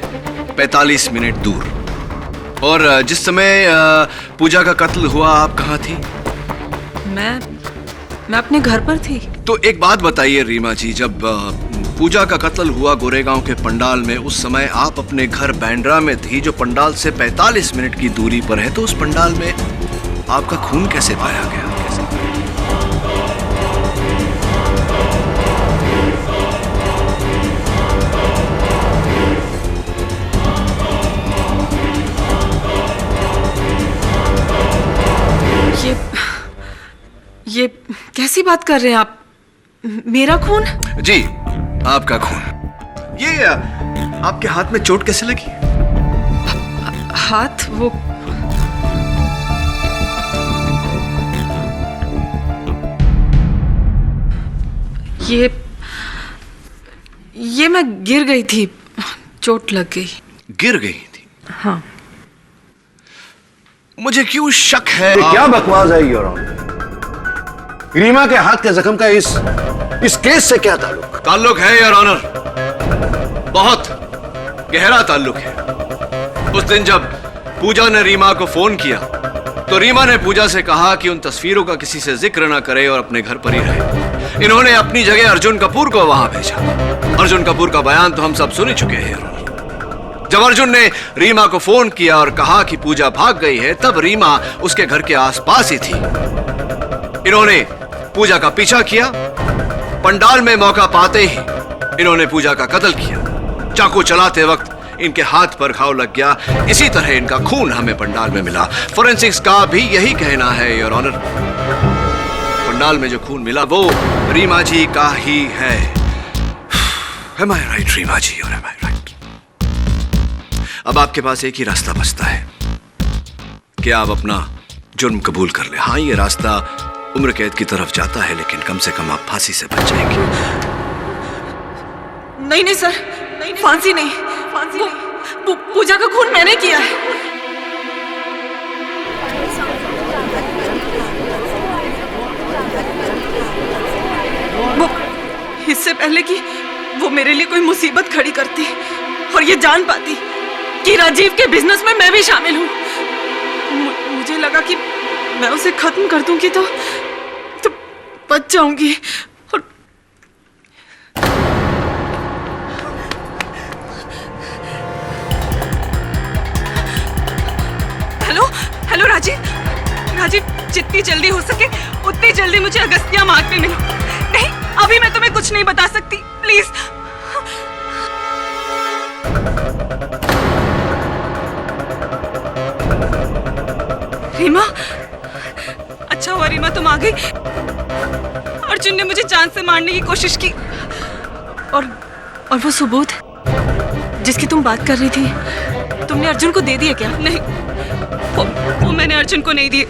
S1: 45 मिनट दूर। और जिस समय पूजा का कत्ल हुआ आप कहाँ थी?
S3: मैं अपने घर पर थी।
S1: तो एक बात बताइए रीमा जी, जब पूजा का कत्ल हुआ गोरेगांव के पंडाल में, उस समय आप अपने घर बैंड्रा में थी जो पंडाल से 45 मिनट की दूरी पर है, तो उस पंडाल में आपका खून कैसे पाया गया?
S3: ये कैसी बात कर रहे हैं आप? मेरा खून?
S1: जी, आपका खून। ये आपके हाथ में चोट कैसे लगी?
S3: हाथ? वो ये मैं गिर गई थी, चोट लग गई।
S1: गिर गई थी?
S3: हाँ।
S1: मुझे क्यों शक है?
S12: ये क्या बकवास है योर ऑनर? रीमा के हाथ के जख्म का इस केस से क्या ताल्लुक?
S1: ताल्लुक है योर ऑनर, बहुत। गहरा ताल्लुक है। उस दिन जब पूजा ने रीमा को फोन किया तो रीमा ने पूजा से कहा कि उन तस्वीरों का किसी से जिक्र ना करे और अपने घर पर ही रहे। इन्होंने अपनी जगह अर्जुन कपूर को वहां भेजा। अर्जुन कपूर का बयान तो हम सब सुन ही चुके हैं। जब अर्जुन ने रीमा को फोन किया और कहा कि पूजा भाग गई है, तब रीमा उसके घर के आसपास ही थी। इन्होंने पूजा का पीछा किया। पंडाल में मौका पाते ही इन्होंने पूजा का कत्ल किया। चाकू चलाते वक्त इनके हाथ पर घाव लग गया। इसी तरह इनका खून हमें पंडाल में मिला। फोरेंसिक्स का भी यही कहना है योर ऑनर। पंडाल में जो खून मिला वो रीमा जी का ही है। Am I right, Reema ji, or am I right? अब आपके पास एक ही रास्ता बचता है कि आप अपना जुर्म कबूल कर ले। हाँ, ये रास्ता उम्र कैद की तरफ जाता है, लेकिन कम से कम आप फांसी से बच जाएंगे।
S3: नहीं नहीं सर, फांसी नहीं, पूजा का खून मैंने किया है। वो इससे पहले कि वो मेरे लिए कोई मुसीबत खड़ी करती और ये जान पाती कि राजीव के बिजनेस में मैं भी शामिल हूँ, मुझे लगा कि मैं उसे खत्म कर दूंगी तो बच जाऊंगी। और हेलो राजीव, जितनी जल्दी हो सके उतनी जल्दी मुझे अगस्त्या मार्ग पे मिलो। नहीं, अभी मैं तुम्हें कुछ नहीं बता सकती, प्लीज। रीमा, अच्छा हुआ रीमा तुम आ गई। अर्जुन ने मुझे जान से मारने की कोशिश की और वो सबूत जिसकी तुम बात कर रही थी, तुमने अर्जुन को दे दिए क्या? नहीं, वो मैंने अर्जुन को नहीं दिए।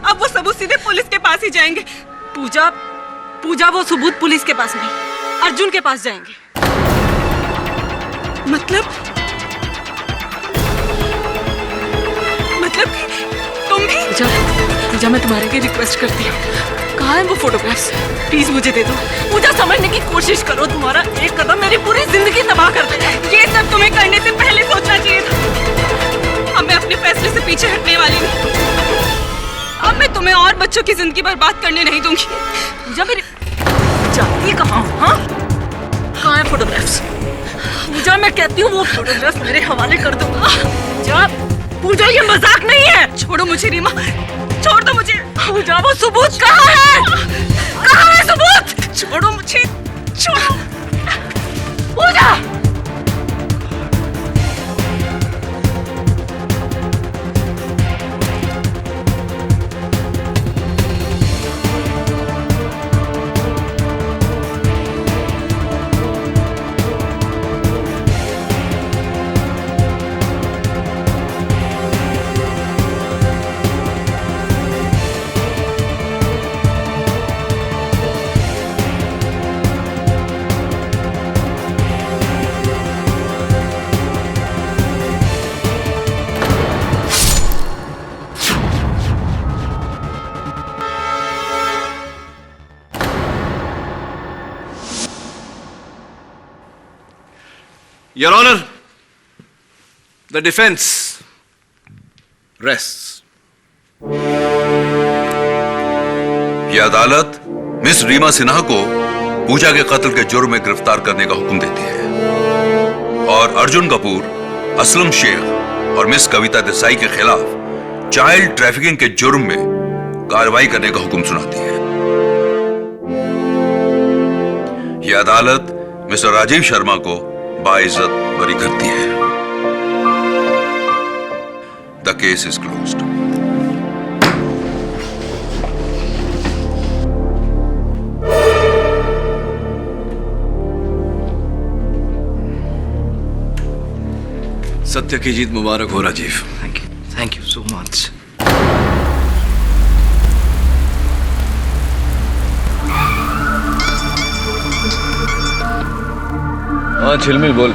S3: अब वो सबूत सीधे पुलिस के पास ही जाएंगे। पूजा वो सबूत पुलिस के पास नहीं, अर्जुन के पास जाएंगे। मतलब तुम भी? पूजा, मैं तुम्हारे लिए रिक्वेस्ट करती हूँ, कहाँ है वो फोटोग्राफ्स? प्लीज मुझे दे दो। पूजा, समझने की कोशिश करो, तुम्हारा एक कदम मेरी पूरी जिंदगी तबाह कर देगा। ये सब तुम्हें करने से पहले सोचना चाहिए था। अब मैं अपने फैसले से पीछे हटने वाली नहीं। अब मैं तुम्हें और बच्चों की जिंदगी बर्बाद करने नहीं दूंगी। पूजा, मेरी जाती कहाँ हूँ? हाँ, कहाँ है फोटोग्राफ्स? पूजा, मैं कहती हूँ वो फोटोग्राफ्स मेरे हवाले कर दो। पूजा, ये मजाक नहीं है। छोड़ो मुझे रीमा, छोड़ दो मुझे। पूजा, वो सबूत कहाँ है? कहाँ है सबूत? छोड़ो मुझे, छोड़ो। पूजा,
S1: Your Honor, the defense rests.
S6: यह अदालत मिस रीमा सिन्हा को पूजा के कत्ल के जुर्म में गिरफ्तार करने का हुक्म देती है और अर्जुन कपूर, असलम शेख और मिस कविता देसाई के खिलाफ चाइल्ड ट्रैफिकिंग के जुर्म में कार्रवाई करने का हुक्म सुनाती है। यह अदालत मिस्टर राजीव शर्मा को बाइज्जत बरी करती है। The case is closed.
S1: सत्य की जीत मुबारक हो Rajeev.
S2: Thank you so much.
S1: हाँ झिलमिल बोल।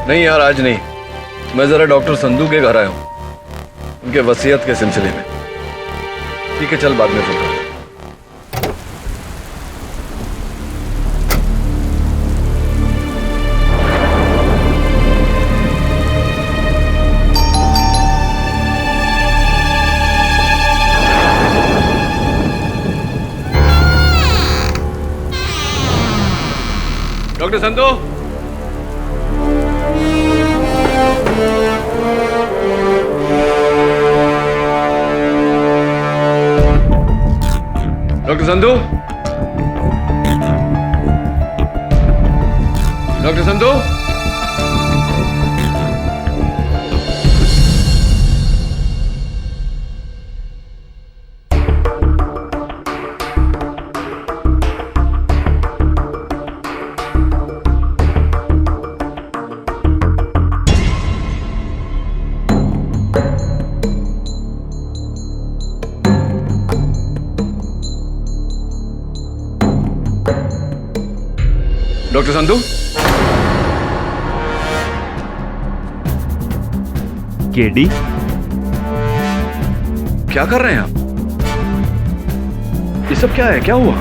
S1: नहीं यार, आज नहीं, मैं जरा डॉक्टर संधू के घर आया हूं, उनके वसीयत के सिलसिले में। ठीक है, चल बाद में फोन कर। Doctor Sandhu, doctor Sandhu, doctor Sandhu, doctor Sandhu,
S15: KD,
S1: क्या कर रहे हैं आप? ये सब क्या है? क्या हुआ?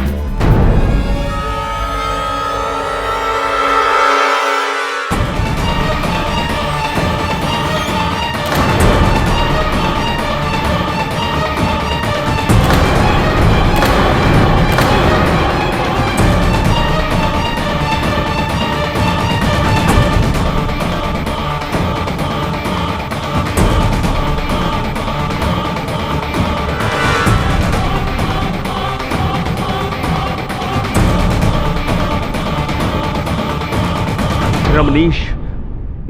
S15: रमनीश,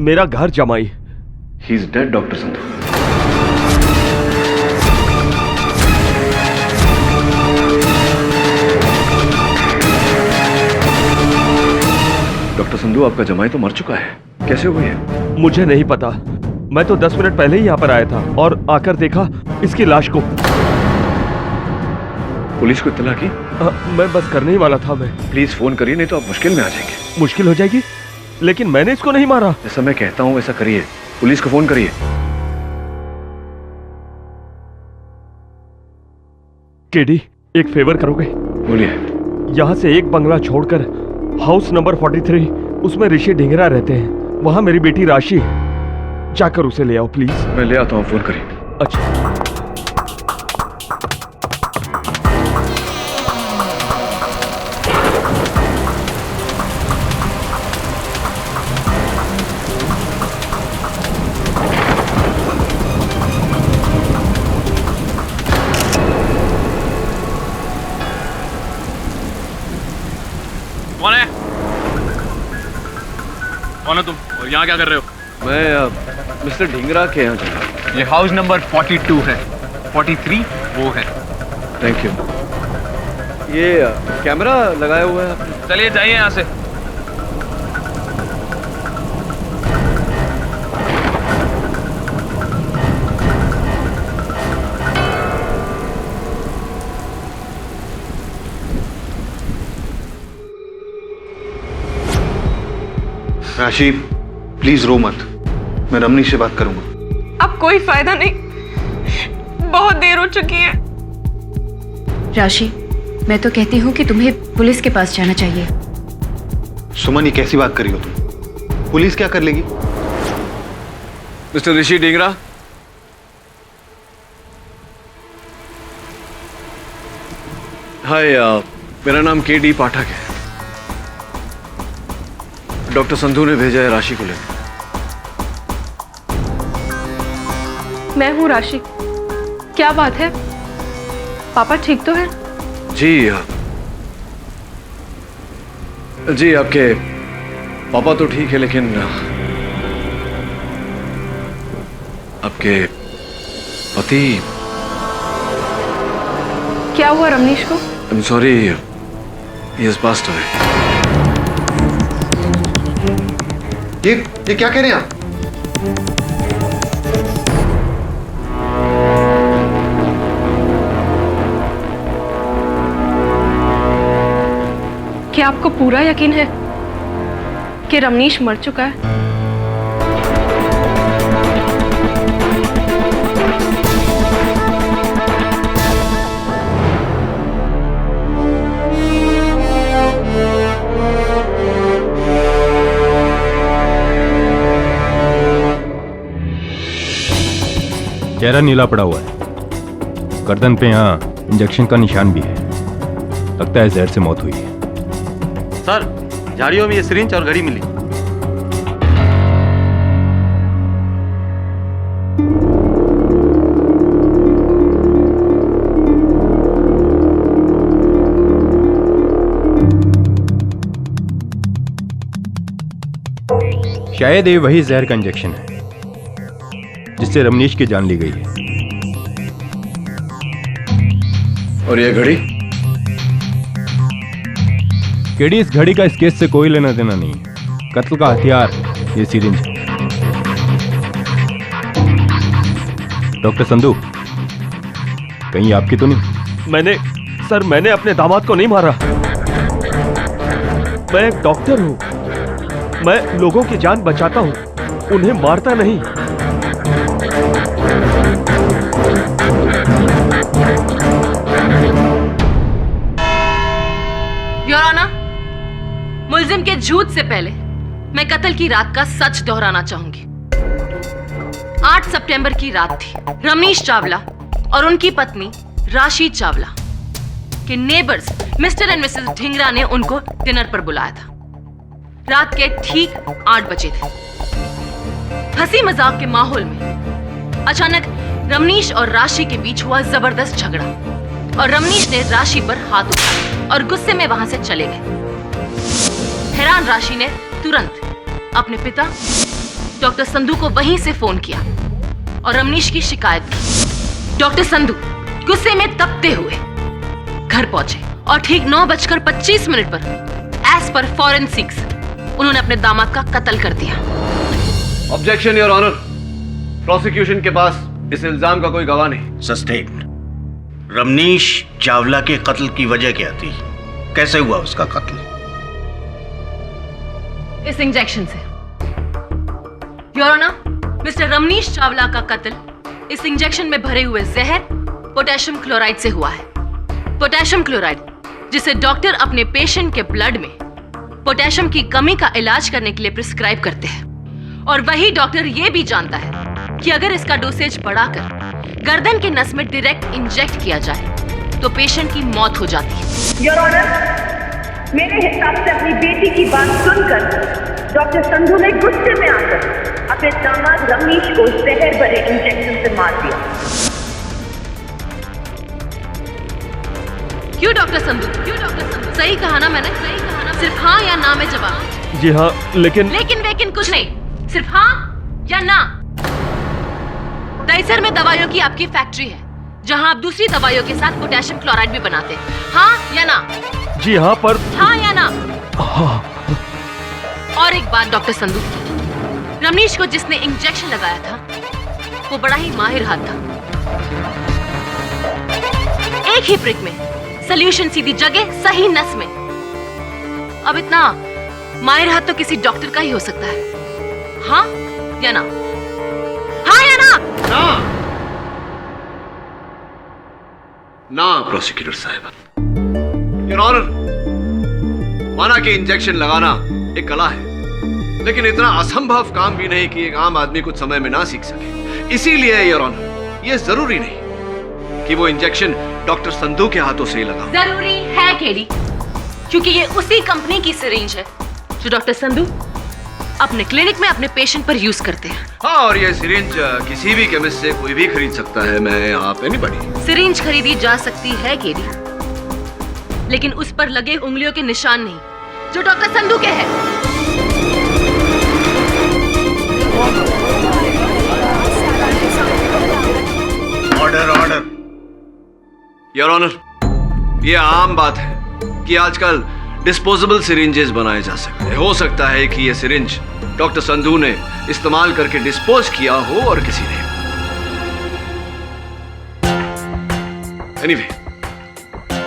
S15: मेरा घर जमाई।
S1: He is dead doctor Sandhu. Doctor Sandhu, आपका जमाई तो मर चुका है। कैसे हुई है?
S15: मुझे नहीं पता। मैं तो 10 मिनट पहले ही यहाँ पर आया था और आकर देखा इसकी लाश को।
S1: पुलिस को इत्तला की?
S15: मैं बस करने ही वाला था। मैं
S1: प्लीज फोन करिए, नहीं तो आप मुश्किल में आ जाएंगे।
S15: मुश्किल हो जाएगी? लेकिन मैंने इसको नहीं मारा।
S1: जैसा मैं कहता हूं वैसा करिए, पुलिस को फोन करिए।
S15: केडी, एक फेवर करोगे?
S1: बोलिए।
S15: यहाँ से एक बंगला छोड़कर हाउस नंबर 43, उसमें ऋषि ढिंगरा रहते हैं। वहां मेरी बेटी राशि, जाकर उसे ले आओ प्लीज।
S1: मैं ले आता हूँ, फोन करिए।
S15: अच्छा।
S7: कौन है तुम और यहाँ क्या कर रहे हो?
S1: मैं मिस्टर ढिंगरा के यहाँ चला।
S5: ये हाउस नंबर 42 है, 43 वो है।
S1: Thank you. ये कैमरा लगाया हुआ है?
S5: चलिए जाइए यहाँ से।
S12: राशि, प्लीज रो मत। मैं रमनी से बात करूंगा।
S3: अब कोई फायदा नहीं, बहुत देर हो चुकी है।
S16: राशि, मैं तो कहती हूँ कि तुम्हें पुलिस के पास जाना चाहिए।
S12: सुमन, ये कैसी बात करी हो तुम? पुलिस क्या कर लेगी?
S1: मिस्टर ऋषि ढिंगरा, हाय, मेरा नाम केडी पाठक है। डॉक्टर संधू ने भेजा है राशि को लेकर।
S11: मैं हूँ राशि। क्या बात है? पापा ठीक तो है?
S1: जी जी, आपके पापा तो ठीक है, लेकिन आपके पति।
S11: क्या हुआ रमनीश को?
S1: I am sorry, he has passed away.
S12: ये क्या कह रहे हैं आप?
S11: क्या आपको पूरा यकीन है कि रमनीश मर चुका है?
S10: चेहरा नीला पड़ा हुआ है, गर्दन पे यहाँ इंजेक्शन का निशान भी है। लगता है जहर से मौत हुई है।
S7: सर,
S14: झाड़ियों में ये सिरिंज और घड़ी मिली।
S10: शायद ये वही जहर का इंजेक्शन है जिससे रमनीश की जान ली गई है।
S1: और ये घड़ी?
S10: केडी, इस घड़ी का इस केस से कोई लेना देना नहीं है। कत्ल का हथियार ये सिरिंज है। डॉक्टर संधू, कहीं आपकी तो नहीं?
S15: मैंने अपने दामाद को नहीं मारा। मैं एक डॉक्टर हूं। मैं लोगों की जान बचाता हूं, उन्हें मारता नहीं।
S17: योर ऑनर, मुल्जिम के झूठ से पहले मैं कत्ल की रात का सच दोहराना चाहूंगी। 8 सितंबर की रात थी। रमनीश चावला और उनकी पत्नी राशि चावला के neighbours mister and Mrs Dhingra ने उनको डिनर पर बुलाया था। रात के ठीक 8 बजे थे। हंसी मजाक के माहौल में अचानक रमनीश और राशि के बीच हुआ जबरदस्त झगड़ा और रमनीश ने राशि पर हाथ उठाया और गुस्से में वहां से चले गए। हैरान राशि ने तुरंत अपने पिता डॉक्टर संधू को वहीं से फोन किया और रमनीश की शिकायत की। डॉक्टर संधू गुस्से में तपते हुए घर पहुंचे और ठीक 9:25 पर एज पर फॉरेंसिक्स उन्होंने अपने दामाद का कत्ल कर दिया।
S1: Objection your honour. प्रोसिक्यूशन के पास इस इल्जाम का कोई गवाह नहीं।
S18: सस्टेन। रमनीश चावला के कत्ल की वजह क्या थी? कैसे हुआ उसका कत्ल?
S17: इस इंजेक्शन से। Your honour, mister Ramnish Chawla का कत्ल इस इंजेक्शन में भरे हुए जहर पोटेशियम क्लोराइड से हुआ है। पोटेशियम क्लोराइड जिसे डॉक्टर अपने पेशेंट के ब्लड में पोटेशियम की कमी का इलाज करने के लिए प्रिस्क्राइब करते हैं और वही डॉक्टर ये भी जानता है कि अगर इसका डोसेज बढ़ाकर गर्दन के नस में डायरेक्ट इंजेक्ट किया जाए तो पेशेंट की मौत हो जाती है।
S19: योर ऑनर, मेरे हिसाब से अपनी बेटी की बात सुनकर डॉक्टर संधू ने गुस्से में आकर अपने दामाद रमनीश को जहर भरे इंजेक्शन से मार दिया।
S17: क्यों डॉक्टर संधू? सही कहा ना मैंने? सिर्फ हाँ या ना में जवाब।
S15: जी हाँ, लेकिन
S17: कुछ नहीं, सिर्फ हाँ या ना। दहीसर में दवाइयों की आपकी फैक्ट्री है जहां आप दूसरी दवाइयों के साथ पोटेशियम क्लोराइड भी बनाते हैं। हाँ या ना?
S15: जी हाँ, पर
S17: हाँ या ना?
S15: हाँ।
S17: और एक बात डॉक्टर संधू, रमनीश को जिसने इंजेक्शन लगाया था वो बड़ा ही माहिर हाथ था। एक ही प्रिक में सॉल्यूशन सीधी जगह सही नस में। अब इतना माहिर हाथ तो किसी डॉक्टर का ही हो सकता है। हाँ या ना? हाँ या ना?
S1: ना प्रोसिक्यूटर साहब। योर ऑनर, माना कि इंजेक्शन लगाना एक कला है, लेकिन इतना असंभव काम भी नहीं कि एक आम आदमी कुछ समय में ना सीख सके। इसीलिए योर ऑनर, ये जरूरी नहीं कि वो इंजेक्शन डॉक्टर संधू के हाथों से ही लगा।
S17: जरूरी है केडी, क्योंकि ये उसी कंपनी की सिरिंज है जो डॉक्टर संधू अपने क्लिनिक में अपने पेशेंट पर यूज करते हैं।
S1: हाँ, और ये सिरिंज किसी भी केमिस्ट से कोई भी खरीद सकता है। मैं आप नहीं बड़ी।
S17: सिरिंज खरीदी जा सकती है केडी, लेकिन उस पर लगे उंगलियों के निशान नहीं जो डॉक्टर संधू के हैं।
S18: Order order.
S1: योर ऑनर, ये आम बात है कि आजकल डिस्पोजेबल सिरिंजेस बनाए जा सकते हैं। हो सकता है कि ये सिरिंज डॉक्टर संधू ने इस्तेमाल करके डिस्पोज किया हो और किसी ने। एनीवे,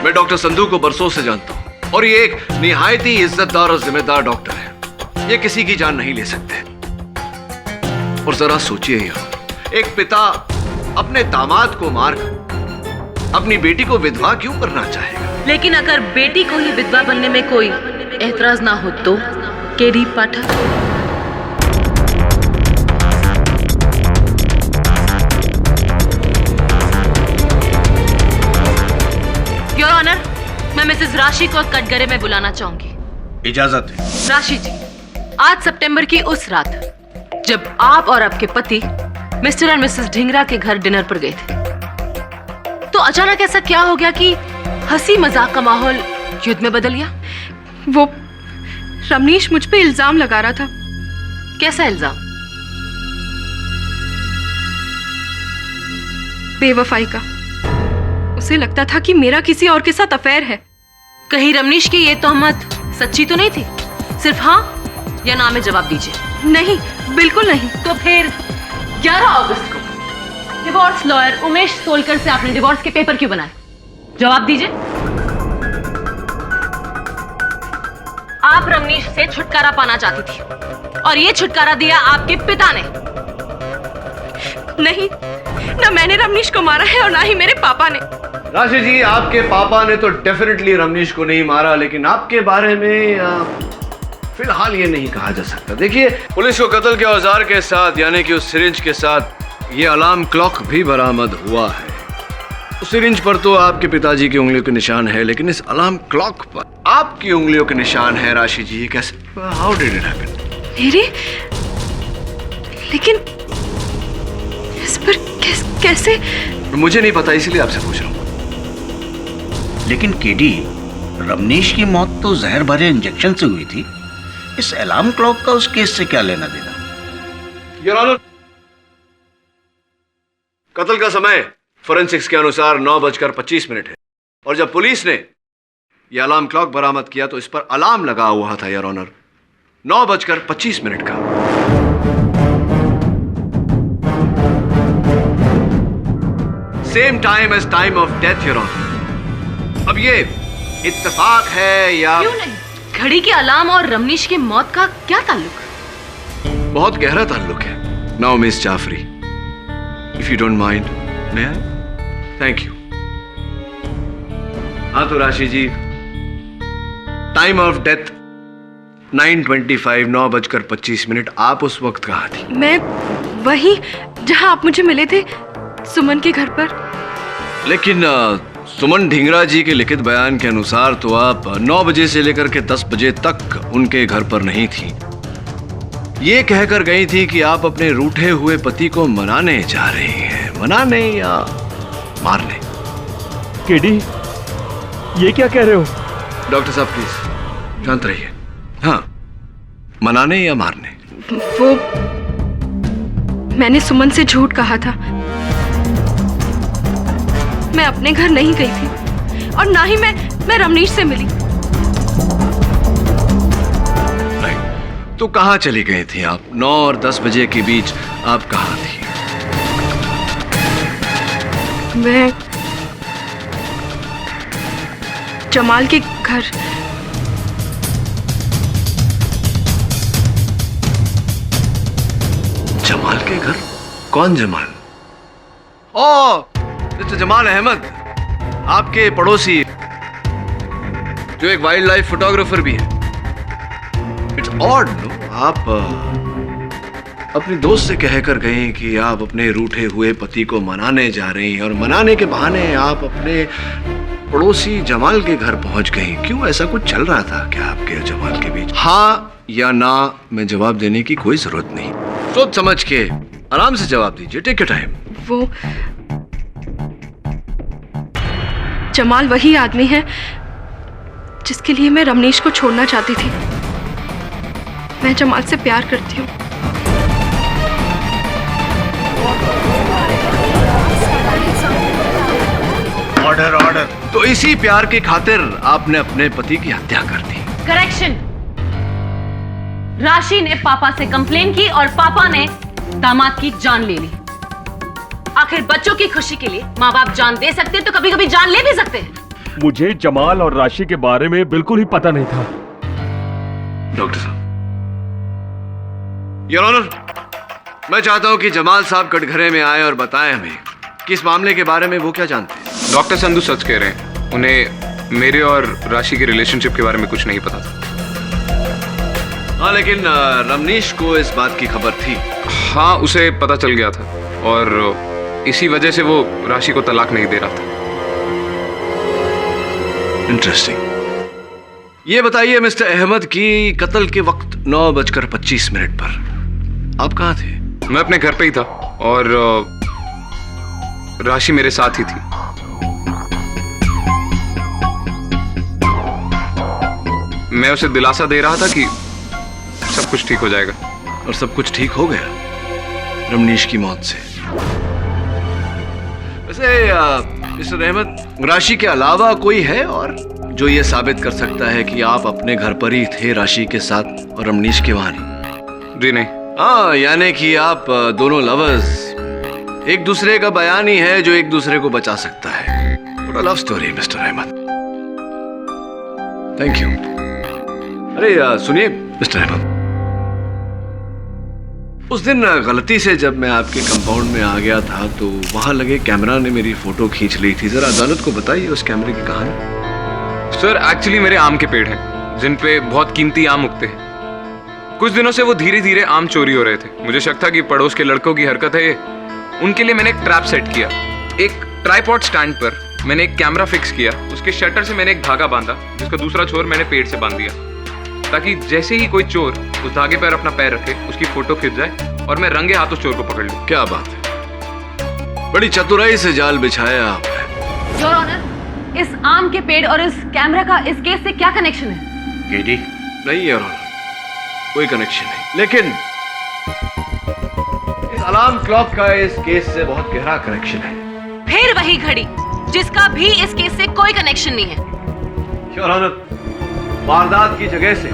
S1: मैं डॉक्टर संधू को बरसों से जानता हूं और ये एक निहायत ही इज्जतदार और जिम्मेदार डॉक्टर है। ये किसी की जान नहीं ले सकते। और जरा सोचिए यार, एक पिता अपने दामाद को मारकर अपनी बेटी को विधवा क्यों करना चाहेगा?
S17: लेकिन अगर बेटी को ही विधवा बनने में कोई एतराज ना हो तो? KD Pathak. योर ऑनर, मैं मिसेस राशि को कटघरे में बुलाना चाहूंगी।
S18: इजाजत है।
S17: राशि जी, आज सितंबर की उस रात जब आप और आपके पति मिस्टर और मिसेस ढिंगरा के घर डिनर पर गए थे, तो अचानक ऐसा क्या हो गया कि हंसी मजाक का माहौल युद्ध में बदल गया?
S11: वो रमनीश मुझ पे इल्जाम लगा रहा था।
S17: कैसा इल्जाम?
S11: बेवफाई का। उसे लगता था कि मेरा किसी और के साथ अफेयर है।
S17: कहीं रमनीश की ये तोहमत सच्ची तो नहीं थी? सिर्फ हाँ या ना में जवाब दीजिए।
S11: नहीं, बिल्कुल नहीं।
S17: तो फिर 11 अगस्त को डिवोर्स लॉयर उमेश सोलकर से आपने डिवोर्स के पेपर क्यों बनाए? जवाब दीजिए। आप रमनीश से छुटकारा पाना चाहती थी और ये छुटकारा दिया आपके पिता ने।
S11: नहीं, ना मैंने रमनीश को मारा है और ना ही मेरे पापा ने।
S1: राशि जी, आपके पापा ने तो डेफिनेटली रमनीश को नहीं मारा, लेकिन आपके बारे में फिलहाल ये नहीं कहा जा सकता। देखिए, पुलिस को कत्ल के औजार के साथ यानी कि उस सिरिंज के साथ ये अलार्म क्लॉक भी बरामद हुआ है। उस सिरिंज पर तो आपके पिताजी की उंगलियों के निशान है, लेकिन इस अलार्म क्लॉक पर आपकी उंगलियों के निशान है। राशि जी, ये कैसे? How did it happen?
S11: मेरे? लेकिन इस पर कैसे?
S1: मुझे नहीं पता, इसीलिए आपसे पूछ रहा हूँ।
S18: लेकिन केडी, रमनीश की मौत तो जहर भरे इंजेक्शन से हुई थी। इस अलार्म क्लॉक का उस केस से क्या लेना देना?
S1: योर ऑनर, कत्ल का समय फोरेंसिक्स के अनुसार 9:25 है और जब पुलिस ने यह अलार्म क्लॉक बरामद किया तो इस पर अलार्म लगा हुआ था योर ऑनर 9:25 का। Same time as time of death your honour. अब ये इत्तेफाक है या?
S17: क्यों नहीं? घड़ी के अलार्म और रमनीश की मौत का क्या ताल्लुक?
S1: बहुत गहरा ताल्लुक है। Now miss Jafri, if you don't mind, may I? Thank you. हाँ तो राशि जी, टाइम ऑफ डेथ 9:25, 9:25। आप उस वक्त कहाँ थी?
S11: मैं वहीं जहां आप मुझे मिले थे, सुमन के घर पर।
S1: लेकिन सुमन ढिंगरा जी के लिखित बयान के अनुसार तो आप 9 बजे से लेकर के 10 बजे तक उनके घर पर नहीं थी। ये कहकर गई थी कि आप अपने रूठे हुए पति को मनाने जा रही हैं। मनाने या मारने?
S15: केडी, ये क्या कह रहे हो?
S1: डॉक्टर साहब प्लीज शांत रहिए। हाँ, मनाने या मारने?
S11: वो मैंने सुमन से झूठ कहा था। मैं अपने घर नहीं गई थी और ना ही मैं रमनीश से मिली।
S1: तो कहाँ चली गई थी आप? 9 और 10 बजे के बीच आप कहाँ थी?
S11: मैं जमाल के घर।
S1: जमाल के घर? कौन जमाल? ओ, मिस्टर जमाल अहमद, आपके पड़ोसी जो एक वाइल्ड लाइफ फोटोग्राफर भी है। इट्स ऑड नो, आप अपनी दोस्त से कहकर गए कि आप अपने रूठे हुए पति को मनाने जा रही हैं और मनाने के बहाने आप अपने पड़ोसी जमाल के घर पहुंच गई। क्यों? ऐसा कुछ चल रहा था क्या आपके जमाल के बीच? हाँ या ना में जवाब देने की कोई जरूरत नहीं। सोच समझ के आराम से जवाब दीजिए। Take your time.
S11: वो जमाल वही आदमी है जिसके लिए मैं रमनीश को छोड़ना चाहती थी। मैं जमाल से प्यार करती हूँ।
S18: Order order.
S1: तो इसी प्यार की खातिर आपने अपने पति की हत्या कर दी।
S17: करेक्शन। राशि ने पापा से कंप्लेन की और पापा ने दामाद की जान ले ली। आखिर बच्चों की खुशी के लिए माँ बाप जान दे सकते हैं तो कभी कभी जान ले भी सकते हैं।
S15: मुझे जमाल और राशि के बारे में बिल्कुल ही पता नहीं था।
S1: डॉक्टर साहब, योर ऑनर, मैं चाहता हूं कि जमाल साहब कटघरे में आए और बताएं हमें कि इस मामले के बारे में वो क्या जानते हैं।
S20: डॉक्टर संधू सच कह रहे हैं। उन्हें मेरे और राशि के रिलेशनशिप के बारे में कुछ नहीं पता था।
S1: हाँ, लेकिन रमनीश को इस बात की खबर थी।
S20: हाँ, उसे पता चल गया था और इसी वजह से वो राशि को तलाक नहीं दे रहा था।
S1: इंटरेस्टिंग। ये बताइए मिस्टर अहमद की कत्ल के वक्त 9:25 पर आप कहाँ थे?
S20: मैं अपने घर पे ही था और राशि मेरे साथ ही थी। मैं उसे दिलासा दे रहा था कि सब कुछ ठीक हो जाएगा।
S1: और सब कुछ ठीक हो गया रमनीश की मौत से। वैसे मिस्टर अहमद, राशि के अलावा कोई है और जो ये साबित कर सकता है कि आप अपने घर पर ही थे राशि के साथ और रमनीश के वहां नहीं?
S20: जी नहीं।
S1: हाँ, यानी कि आप दोनों लवर्स, एक दूसरे का बयान ही है जो एक दूसरे को बचा सकता है। पूरा love story mister Ahmed. Thank you. अरे सुनिए मिस्टर अहमद, उस दिन गलती से जब मैं आपके कंपाउंड में आ गया था तो वहां लगे कैमरा ने मेरी फोटो खींच ली थी। जरा अदालत को बताइए उस कैमरे की कहानी।
S20: सर, एक्चुअली मेरे आम के पेड़ हैं जिन पे बहुत कीमती आम उगते हैं। कुछ दिनों से वो धीरे धीरे आम चोरी हो रहे थे। मुझे शक था कि पड़ोस के लड़कों की हरकत है ये। उनके लिए मैंने एक ट्रैप सेट किया। एक ट्राइपॉड स्टैंड पर मैंने एक कैमरा फिक्स किया। उसके शटर से मैंने एक धागा बांधा जिसका दूसरा छोर मैंने पेड़ से बांध दिया, ताकि जैसे ही कोई चोर उस धागे पर अपना पैर रखे उसकी फोटो खिंच जाए और मैं रंगे हाथों चोर को पकड़ लूं।
S1: क्या बात है, बड़ी चतुराई से जाल बिछाया आपने।
S17: योर ऑनर, इस आम के पेड़ और इस कैमरा का इस केस से क्या कनेक्शन है?
S18: केडी?
S1: नहीं योर ऑनर, कोई कनेक्शन नहीं, लेकिन इस अलार्म क्लॉक का इस केस से बहुत गहरा कनेक्शन है।
S17: फिर वही घड़ी जिसका भी इस केस से कोई कनेक्शन नहीं है।
S1: योर ऑनर, वारदात की जगह से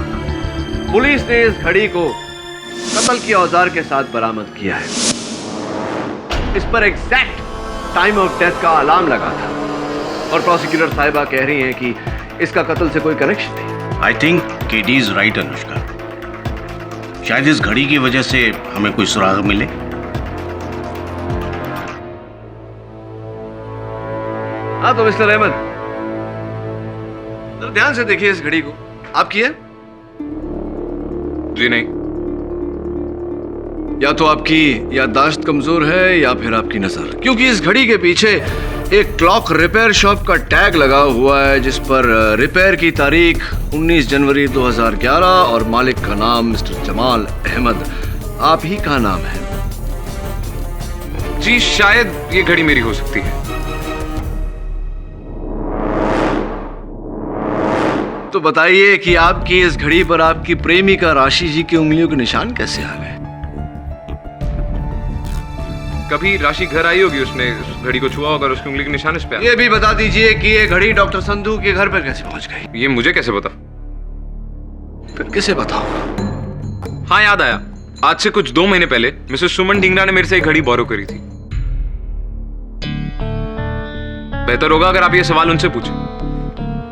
S1: पुलिस ने इस घड़ी को कत्ल के औजार के साथ बरामद किया है। इस पर एग्जैक्ट टाइम ऑफ डेथ का अलार्म लगा था और प्रोसिक्यूटर साहिबा कह रही हैं कि इसका कत्ल से कोई कनेक्शन नहीं।
S18: I think KD is right Anushka. शायद इस घड़ी की वजह से हमें कोई सुराग मिले।
S1: हाँ तो मिस्टर अहमद, जरा ध्यान से देखिए इस घड़ी को। आपकी है?
S20: जी नहीं।
S1: या तो आपकी याददाश्त कमजोर है या फिर आपकी नजर, क्योंकि इस घड़ी के पीछे एक क्लॉक रिपेयर शॉप का टैग लगा हुआ है जिस पर रिपेयर की तारीख 19 जनवरी 2011 और मालिक का नाम मिस्टर जमाल अहमद आप ही का नाम है।
S20: जी शायद ये घड़ी मेरी हो सकती है।
S1: तो बताइए कि आपकी इस घड़ी पर आपकी प्रेमिका राशि जी की उंगलियों के निशान कैसे आ गए?
S20: कभी राशि घर आई होगी, उसने उस घड़ी को छुआ होगा और उसकी उंगली के निशान इस पे।
S1: ये भी बता दीजिए कि ये घड़ी डॉक्टर संधू के घर पर कैसे पहुंच गई?
S20: ये मुझे कैसे पता?
S1: फिर किसे बताओ?
S20: हाँ याद आया, आज से कुछ 2 महीने पहले मिसेस सुमन ढींगरा ने मेरे से एक घड़ी बोरो करी थी। बेहतर होगा अगर आप ये सवाल उनसे पूछें।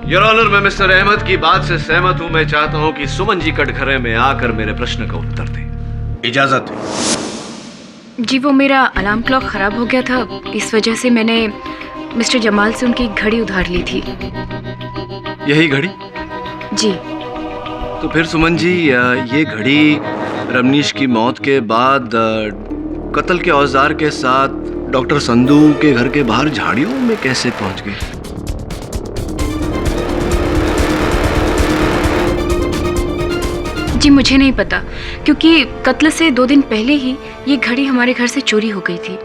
S1: योर ऑनर, मैं मिस्टर अहमद की बात से सहमत हूं। मैं चाहता हूं कि सुमन जी कटघरे में आकर मेरे प्रश्न का उत्तर दें।
S18: इजाजत है।
S16: जी वो मेरा अलार्म क्लॉक खराब हो गया था, इस वजह से मैंने मिस्टर जमाल से उनकी घड़ी उधार ली थी।
S1: यही घड़ी?
S16: जी।
S1: तो फिर सुमन जी, ये घड़ी रमनीश की मौत के बाद कत्ल के औजार के साथ डॉक्टर संधू के घर के बाहर झाड़ियों में कैसे पहुंच गई?
S16: जी मुझे नहीं पता, क्योंकि कत्ल से 2 दिन पहले ही ये घड़ी हमारे घर से चोरी हो गई थी।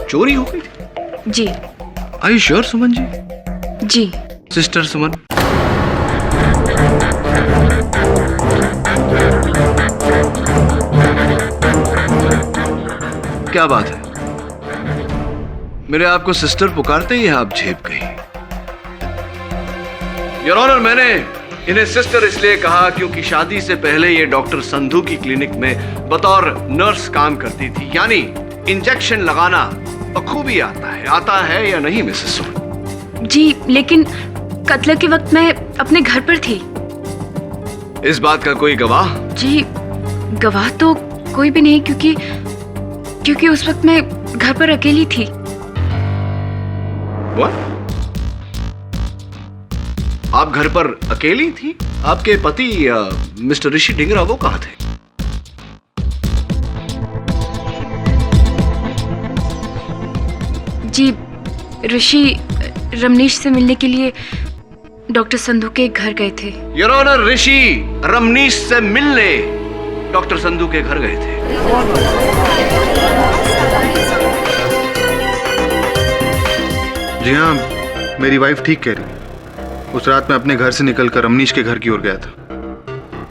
S1: चोरी हो गई थी?
S16: जी।
S1: आर यू श्योर सुमन जी?
S16: जी।
S1: सिस्टर सुमन, क्या बात है? मेरे आपको सिस्टर पुकारते ही आप झेप गई। योर ऑनर, मैंने इन्हें सिस्टर इसलिए कहा क्योंकि शादी से पहले ये डॉक्टर संधू की क्लिनिक में बतौर नर्स काम करती थी। यानी इंजेक्शन लगाना बखूबी आता है या नहीं मिसेस सुमन?
S16: जी, लेकिन कत्ल के वक्त मैं अपने घर पर थी।
S1: इस बात का कोई गवाह?
S16: जी गवाह तो कोई भी नहीं, क्योंकि उस वक्त मैं घर पर अकेली थी।
S1: What? आप घर पर अकेली थी? आपके पति मिस्टर ऋषि ढींगरा वो कहाँ थे?
S16: जी ऋषि रमनीश से मिलने के लिए डॉक्टर संधू के घर गए थे।
S1: योर ऑनर, ऋषि रमनीश से मिलने डॉक्टर संधू के घर गए थे।
S12: जी हाँ, मेरी वाइफ ठीक कह रही। उस रात मैं अपने घर से निकलकर रमनीश के घर की ओर गया था।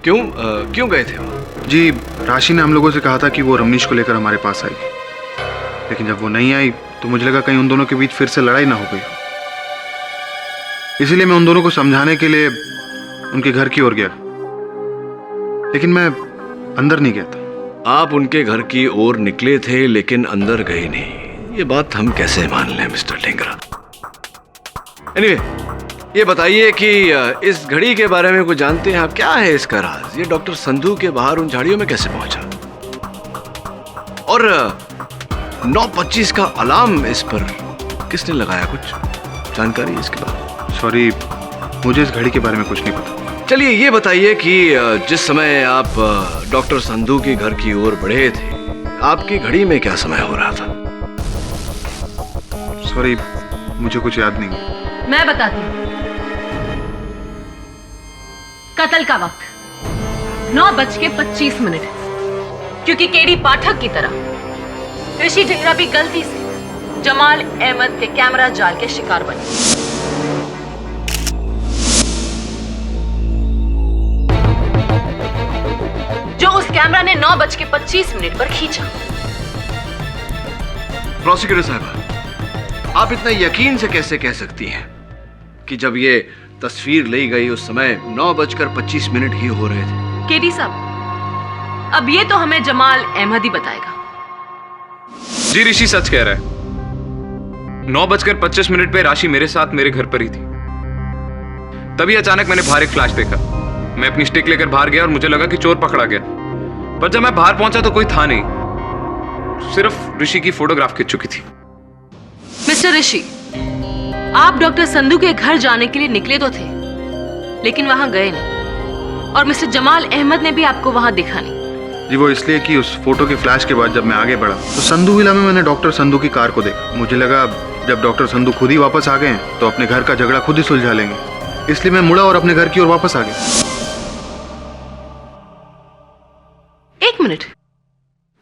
S1: क्यों गए थे वो?
S12: जी, राशि ने हम लोगों से कहा था कि वो रमनीश को लेकर हमारे पास आएगी, लेकिन जब वो नहीं आई तो मुझे लगा कहीं उन दोनों के बीच फिर से लड़ाई ना हो गई। इसीलिए मैं उन दोनों को समझाने के लिए उनके घर की ओर गया, लेकिन मैं अंदर नहीं गया था।
S1: आप उनके घर की ओर निकले थे लेकिन अंदर गए नहीं, ये बात हम कैसे मान लें मिस्टर ढींगरा? एनीवे, ये बताइए कि इस घड़ी के बारे में कुछ जानते हैं आप? क्या है इसका राज? ये डॉक्टर संधू के बाहर उन झाड़ियों में कैसे पहुंचा? और 9:25 का अलार्म इस पर किसने लगाया? कुछ जानकारी इसके बारे?
S12: सॉरी, मुझे इस घड़ी के बारे में कुछ नहीं पता।
S1: चलिए ये बताइए कि जिस समय आप डॉक्टर संधू के घर की ओर बढ़े थे, आपकी घड़ी में क्या समय हो रहा था?
S12: सॉरी, मुझे कुछ याद नहीं।
S17: मैं बताती हूँ। कत्ल का वक्त 9:25, क्योंकि केडी पाठक की तरह ऋषि ढींगरा भी गलती से जमाल अहमद के कैमरा जाल के शिकार बने। जो उस कैमरा ने 9:25 पर खींचा।
S1: प्रोसिक्यूटर साहब, आप इतना यकीन से कैसे कह सकती हैं कि जब ये तस्वीर ली गई उस समय 9:25 ही हो रहे थे?
S17: केडी साहब, अब ये तो हमें जमाल अहमद ही बताएगा।
S20: जी, ऋषि सच कह रहा है। 9:25 पे राशि मेरे साथ मेरे घर पर ही थी। तभी अचानक मैंने बाहर एक फ्लैश देखा। मैं अपनी स्टिक लेकर बाहर गया और मुझे लगा कि चोर पकड़ा गया, पर जब मैं बाहर पहुंचा तो कोई था नहीं, सिर्फ ऋषि की फोटोग्राफ खिंच चुकी थी।
S17: मिस्टर ऋषि, आप डॉक्टर संधू के घर जाने के लिए निकले तो थे, लेकिन वहां गए नहीं, और मिस्टर जमाल अहमद ने भी आपको वहां दिखा नहीं।
S12: जी, वो इसलिए कि उस फोटो के फ्लैश के बाद जब मैं आगे बढ़ा तो संधू विला में मैंने डॉक्टर संधू की कार को देखा। मुझे लगा जब डॉक्टर संधू खुद ही वापस आ गए हैं तो अपने घर का झगड़ा खुद ही सुलझा लेंगे, इसलिए मैं मुड़ा और अपने घर की ओर वापस आ गया।
S17: 1 मिनट,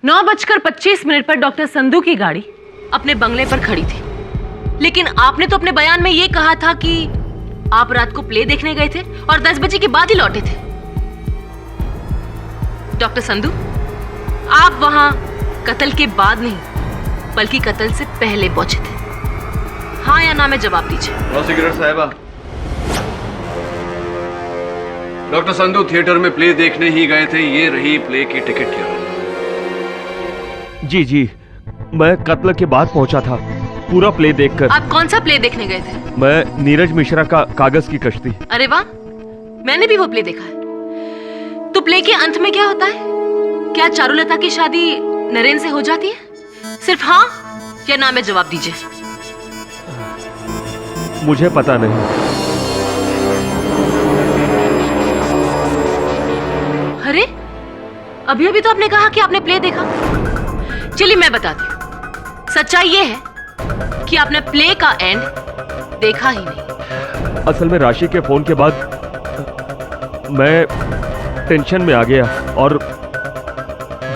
S17: 9:25 पर डॉक्टर संधू की गाड़ी अपने बंगले पर खड़ी थी, लेकिन आपने तो अपने बयान में ये कहा था कि आप रात को प्ले देखने गए थे और 10 बजे के बाद ही लौटे थे। डॉक्टर संधू, आप वहां कत्ल के बाद नहीं बल्कि कत्ल से पहले पहुंचे थे। हाँ या ना में जवाब दीजिए।
S1: प्रोसिक्यूटर साहिबा, डॉक्टर संधू थिएटर में प्ले देखने ही गए थे, ये रही प्ले की टिकट की।
S15: जी जी, मैं कत्ल के बाद पहुंचा था, पूरा प्ले देखकर।
S17: आप कौन सा प्ले देखने गए थे?
S15: मैं नीरज मिश्रा का कागज की कश्ती।
S17: अरे वाह, मैंने भी वो प्ले देखा है। तो प्ले के अंत में क्या होता है? क्या चारुलता की शादी नरेन से हो जाती है? सिर्फ हाँ या ना में जवाब दीजिए।
S15: मुझे पता नहीं।
S17: अरे, अभी अभी तो आपने कहा कि आपने प्ले देखा। चलिए मैं बताती हूँ। सच्चाई ये है कि आपने प्ले का एंड देखा ही नहीं।
S15: असल में राशि के फोन के बाद मैं टेंशन में आ गया और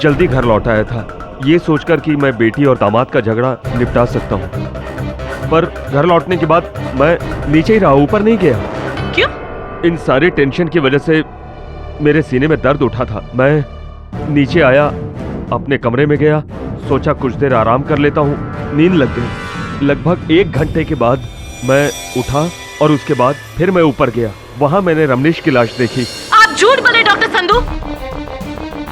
S15: जल्दी घर लौट आया था, ये सोचकर कि मैं बेटी और दामाद का झगड़ा निपटा सकता हूँ। पर घर लौटने के बाद मैं नीचे ही रहा, ऊपर नहीं गया।
S17: क्यों?
S15: इन सारे टेंशन की वजह से मेरे सीने में दर्द उठा था। मैं नीचे आया, अपने कमरे में गया, सोचा कुछ देर आराम कर लेता हूँ। नींद लग गई। लगभग 1 घंटे के बाद मैं उठा और उसके बाद फिर मैं ऊपर गया। वहां मैंने रमनीश की लाश देखी।
S17: आप झूठ बोले डॉक्टर संधू।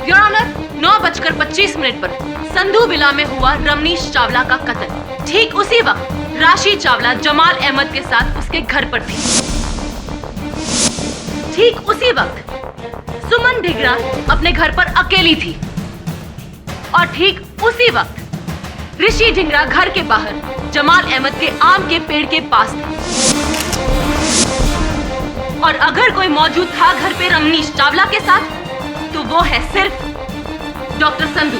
S17: योर ऑनर, 9:25 पर संधू विला में हुआ रमनीश चावला का कत्ल। ठीक उसी वक्त राशि चावला जमाल अहमद के साथ उसके घर पर थी। ठीक उसी वक्त सुमन ढींगरा अपने घर पर अकेली थी, और ठीक उसी वक्त ऋषि ढींगरा घर के बाहर जमाल अहमद के आम के पेड़ के पास था। और अगर कोई मौजूद था घर पे रमनीश चावला के साथ, तो वो है सिर्फ डॉक्टर संधू।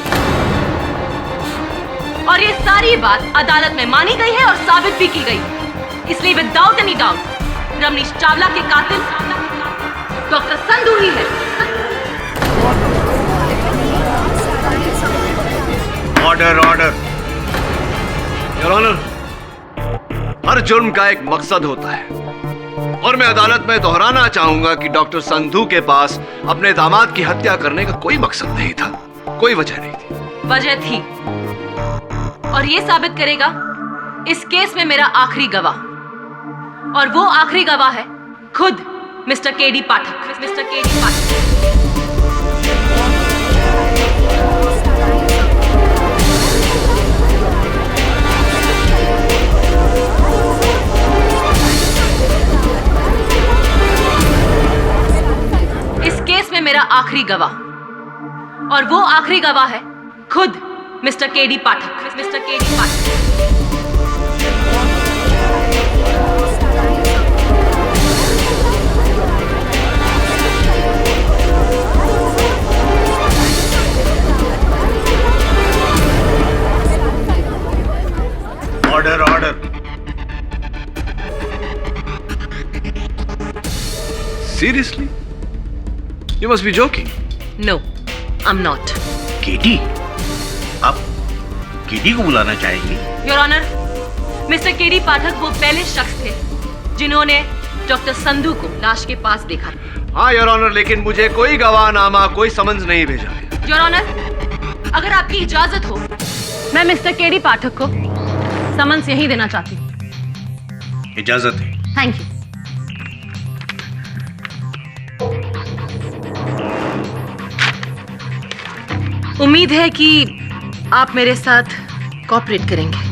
S17: और ये सारी बात अदालत में मानी गई है और साबित भी की गई। इसलिए without any doubt Ramnish Chawla के कातिल डॉक्टर संधू ही है।
S4: Order order.
S1: योर ऑनर, हर जुर्म का एक मकसद होता है और मैं अदालत में दोहराना चाहूंगा कि डॉक्टर संधू के पास अपने दामाद की हत्या करने का कोई मकसद नहीं था, कोई वजह नहीं थी।
S17: वजह थी और ये साबित करेगा इस केस में मेरा आखिरी गवाह, और वो आखिरी गवाह है खुद मिस्टर केडी पाठक। मिस्टर केडी पाठक। इस केस में मेरा आखिरी गवाह, और वो आखिरी गवाह है खुद mister KD Pathak. Mister KD Pathak.
S4: Order order.
S1: Seriously? You must be joking.
S17: No, I'm not.
S18: KD, आप केडी को बुलाना चाहेंगे?
S17: योर ऑनर, मिस्टर केडी पाठक वो पहले शख्स थे जिन्होंने डॉक्टर संधू को लाश के पास देखा।
S1: हाँ योर ऑनर, लेकिन मुझे कोई गवाहनामा, कोई समन्स नहीं भेजा है।
S17: योर ऑनर, अगर आपकी इजाजत हो, मैं मिस्टर केडी पाठक को समन्स यहीं देना चाहती हूँ।
S18: इजाजत है।
S17: Thank you. उम्मीद है कि आप मेरे साथ कोऑपरेट करेंगे।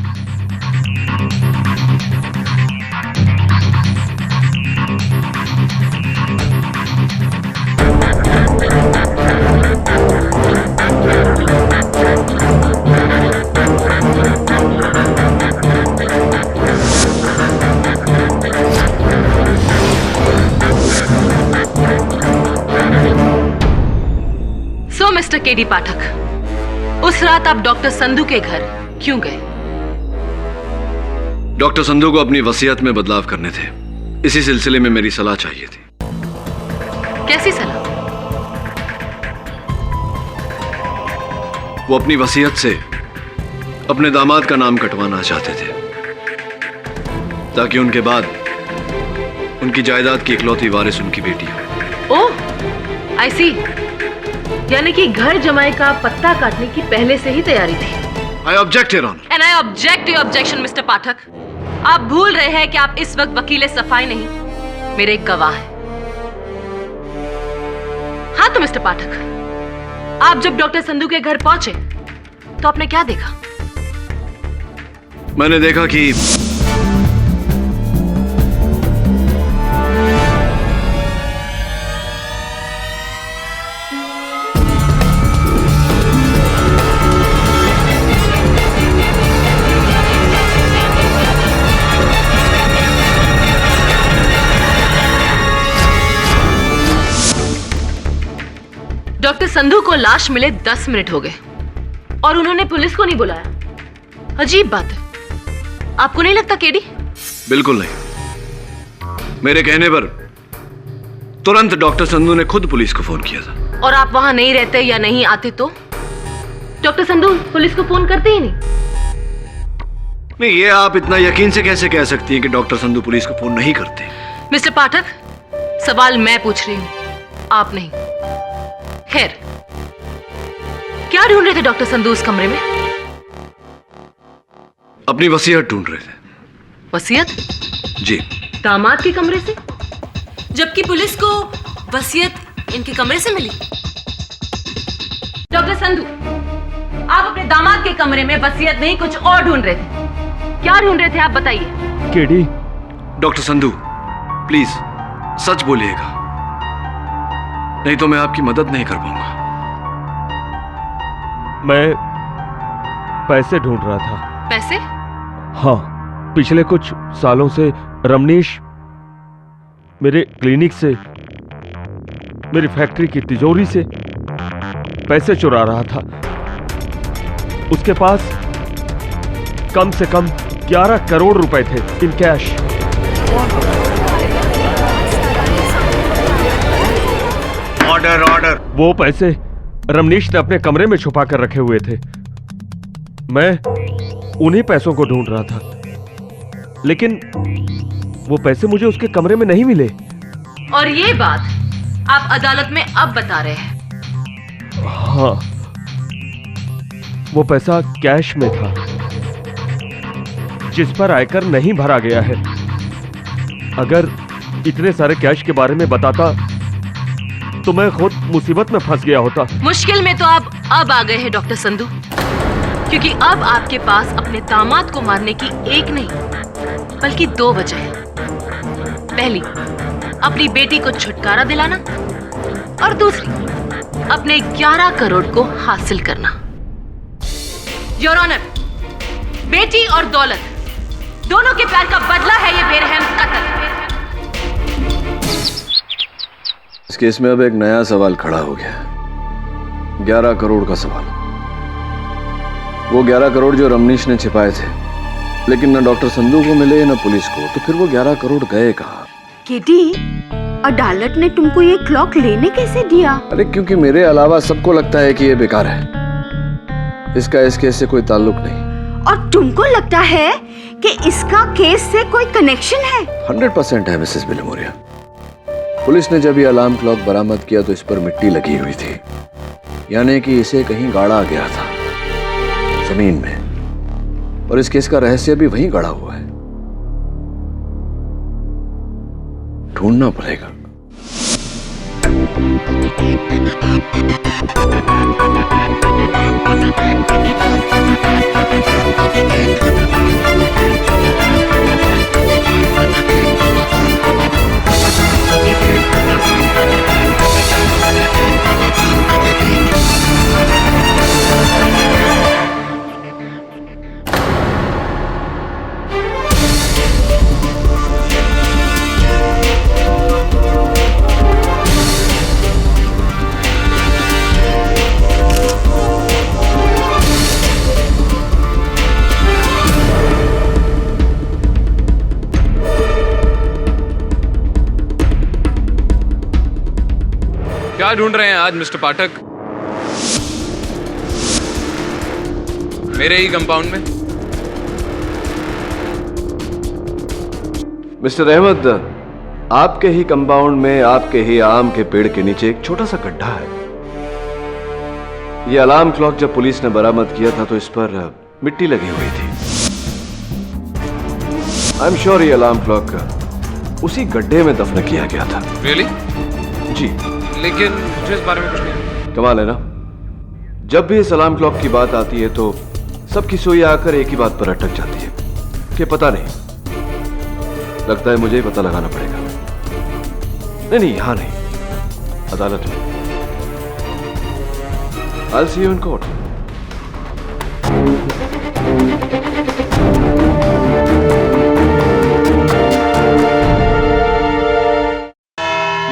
S17: सो मिस्टर केडी पाठक, उस रात आप डॉक्टर संधू के घर क्यों गए?
S1: डॉक्टर संधू को अपनी वसीयत में बदलाव करने थे, इसी सिलसिले में मेरी सलाह चाहिए थी।
S17: कैसी सलाह?
S1: वो अपनी वसीयत से अपने दामाद का नाम कटवाना चाहते थे ताकि उनके बाद उनकी जायदाद की इकलौती वारिस उनकी बेटी हो।
S17: ओह, आई सी। यानी कि घर जमाई का पत्ता काटने की पहले से ही तैयारी थी।
S1: I object your honour.
S17: And I object your objection mister Pathak. आप भूल रहे हैं कि आप इस वक्त वकील सफाई नहीं, मेरे एक गवाह हैं। हाँ तो मिस्टर पाठक, आप जब डॉक्टर संधू के घर पहुंचे तो आपने क्या देखा?
S1: मैंने देखा कि
S17: डॉक्टर संधू को लाश मिले 10 मिनट हो गए और उन्होंने पुलिस को नहीं बुलाया। अजीब बात है, आपको नहीं लगता केडी?
S1: बिल्कुल नहीं। मेरे कहने पर तुरंत डॉक्टर संधू ने खुद पुलिस को फोन किया था।
S17: और आप वहां नहीं रहते या नहीं आते तो डॉक्टर संधू पुलिस को फोन करते ही नहीं?
S1: नहीं, ये आप इतना यकीन से कैसे कह सकती हैं कि डॉक्टर संधू पुलिस को फोन नहीं करते?
S17: मिस्टर पाठक, सवाल मैं पूछ रही हूं, आप नहीं। खैर, क्या ढूंढ रहे थे डॉक्टर संधू उस कमरे में?
S1: अपनी वसीयत ढूंढ रहे थे।
S17: वसीयत?
S1: जी।
S17: दामाद के कमरे से? जबकि पुलिस को वसीयत इनके कमरे से मिली। डॉक्टर संधू, आप अपने दामाद के कमरे में वसीयत नहीं कुछ और ढूंढ रहे थे। क्या ढूंढ रहे थे आप बताइए।
S15: केडी।
S1: डॉक्टर संधू, प्लीज सच बोलिएगा, नहीं तो मैं आपकी मदद नहीं कर पाऊंगा।
S15: मैं पैसे ढूंढ रहा था।
S17: पैसे?
S15: हाँ, पिछले कुछ सालों से रमनीश मेरे क्लिनिक से, मेरी फैक्ट्री की तिजोरी से पैसे चुरा रहा था। उसके पास कम से कम 11 करोड़ रुपए थे इन कैश।
S18: Order order.
S15: वो पैसे रमनीश ने अपने कमरे में छुपा कर रखे हुए थे। मैं उन्हीं पैसों को ढूंढ रहा था, लेकिन वो पैसे मुझे उसके कमरे में नहीं मिले।
S17: और ये बात आप अदालत में अब बता रहे हैं?
S15: हाँ, वो पैसा कैश में था जिस पर आयकर नहीं भरा गया है। अगर इतने सारे कैश के बारे में बताता तो मैं खुद मुसीबत में फंस गया होता।
S17: मुश्किल में तो आप अब आ गए हैं डॉक्टर संधू, क्योंकि अब आपके पास अपने दामाद को मारने की एक नहीं बल्कि 2 वजह है। पहली, अपनी बेटी को छुटकारा दिलाना, और दूसरी, अपने 11 करोड़ को हासिल करना। योर ऑनर, बेटी और दौलत दोनों के प्यार का बदला है ये बेरहम कत्ल।
S1: इस केस में अब एक नया सवाल खड़ा हो गया, 11 करोड़ का सवाल। वो 11 करोड़ जो रमनीश ने छिपाए थे, लेकिन न डॉक्टर संधू को मिले न पुलिस को, तो फिर वो 11 करोड़ गए कहाँ?
S21: केडी, अदालत ने तुमको ये क्लॉक लेने कैसे दिया?
S1: अरे क्योंकि मेरे अलावा सबको लगता है कि ये बेकार है, इसका इस केस से कोई ताल्लुक नहीं।
S21: और तुमको लगता है कि इसका केस से कोई कनेक्शन है?
S1: 100% है मिसेस बिलमोरिया। पुलिस ने जब ये अलार्म क्लॉक बरामद किया तो इस पर मिट्टी लगी हुई थी, यानी कि इसे कहीं गाड़ा गया था जमीन में, और इस केस का रहस्य भी वहीं गड़ा हुआ है। ढूंढना पड़ेगा।
S20: क्या ढूंढ रहे हैं आज मिस्टर पाठक? मेरे ही कंपाउंड में?
S1: मिस्टर अहमद, आपके ही कंपाउंड में, आपके ही आम के पेड़ के नीचे एक छोटा सा गड्ढा है। यह अलार्म क्लॉक जब पुलिस ने बरामद किया था तो इस पर मिट्टी लगी हुई थी। आई एम श्योर ये अलार्म क्लॉक उसी गड्ढे में दफन किया गया था।
S20: रियली?
S1: जी।
S20: लेकिन मुझे इस बारे में कुछ नहीं।
S1: कमाल है ना, जब भी इस अलार्म क्लॉक की बात आती है तो सबकी सुई आकर एक ही बात पर अटक जाती है कि पता नहीं। लगता है मुझे ही पता लगाना पड़ेगा। नहीं, यहां नहीं, अदालत में। I'll see you in court.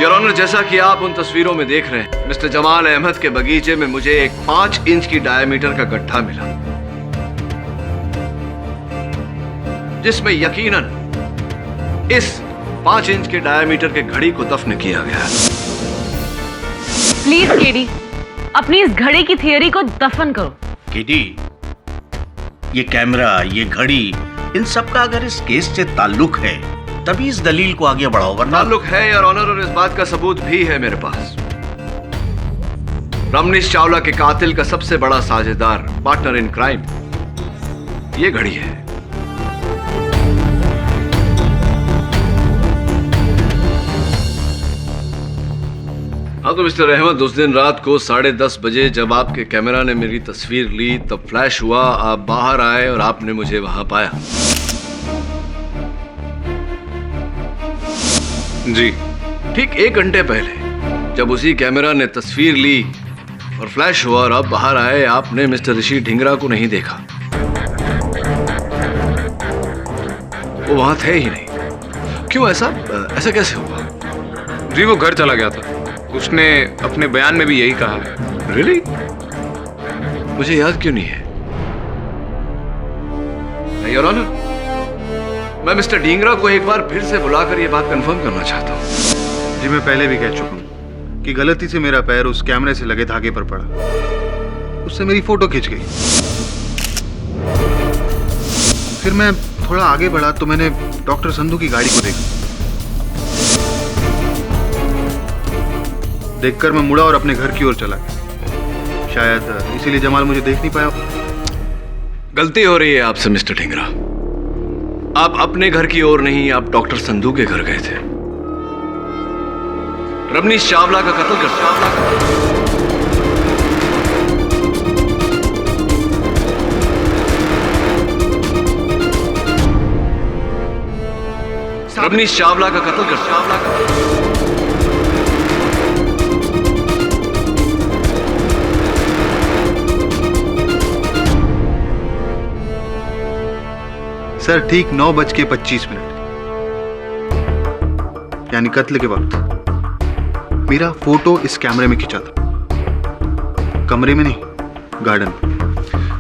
S1: Your honour, जैसा कि आप उन तस्वीरों में देख रहे हैं, मिस्टर जमाल अहमद के बगीचे में मुझे एक 5 इंच की डायमीटर का गड्ढा मिला, जिसमें यकीनन इस 5 इंच के डायमीटर के घड़ी को दफन किया गया है।
S17: प्लीज केडी, अपनी इस घड़ी की थियरी को दफन करो।
S18: केडी, ये कैमरा, ये घड़ी, इन सब का अगर इस केस से ताल्लुक है तभी इस दलील को आगे बढ़ाओ, वरना।
S1: ताल्लुक है योर ऑनर, और इस बात का सबूत भी है मेरे पास। रमनीश चावला के कातिल का सबसे बड़ा साझेदार, पार्टनर इन क्राइम, ये घड़ी है। हाँ तो मिस्टर अहमद, उस दिन रात को 10:30 बजे जब आपके कैमरा ने मेरी तस्वीर ली तब फ्लैश हुआ, आप बाहर आए और आपने मुझे वहां पाया।
S20: जी।
S1: ठीक 1 घंटे पहले जब उसी कैमरा ने तस्वीर ली और फ्लैश हुआ और आप बाहर आए, आपने मिस्टर ऋषि ढींगरा को नहीं देखा। वो वहां थे ही नहीं। क्यों? ऐसा कैसे हुआ?
S20: जी, वो घर चला गया था। उसने अपने बयान में भी यही कहा है।
S1: रियली? मुझे याद क्यों नहीं है? योर ऑनर, मैं मिस्टर ढींगरा को एक बार फिर से बुलाकर यह बात कंफर्म करना चाहता हूं।
S12: जी, मैं पहले भी कह चुका हूं कि गलती से मेरा पैर उस कैमरे से लगे धागे पर पड़ा, उससे मेरी फोटो खिंच गई। फिर मैं थोड़ा आगे बढ़ा तो मैंने डॉक्टर संधू की गाड़ी को देखा। देखकर मैं मुड़ा और अपने घर की ओर चला गया। शायद इसीलिए जमाल मुझे देख नहीं पाया।
S1: गलती हो रही है आपसे मिस्टर ढींगरा। आप अपने घर की ओर नहीं, आप डॉक्टर संधू के घर गए थे। रमनीश चावला का कत्ल कर रमनीश चावला का कत्ल
S12: सर ठीक 9:25 यानी कत्ल के वक्त मेरा फोटो इस कैमरे में खिंचा था। कमरे में नहीं, गार्डन में।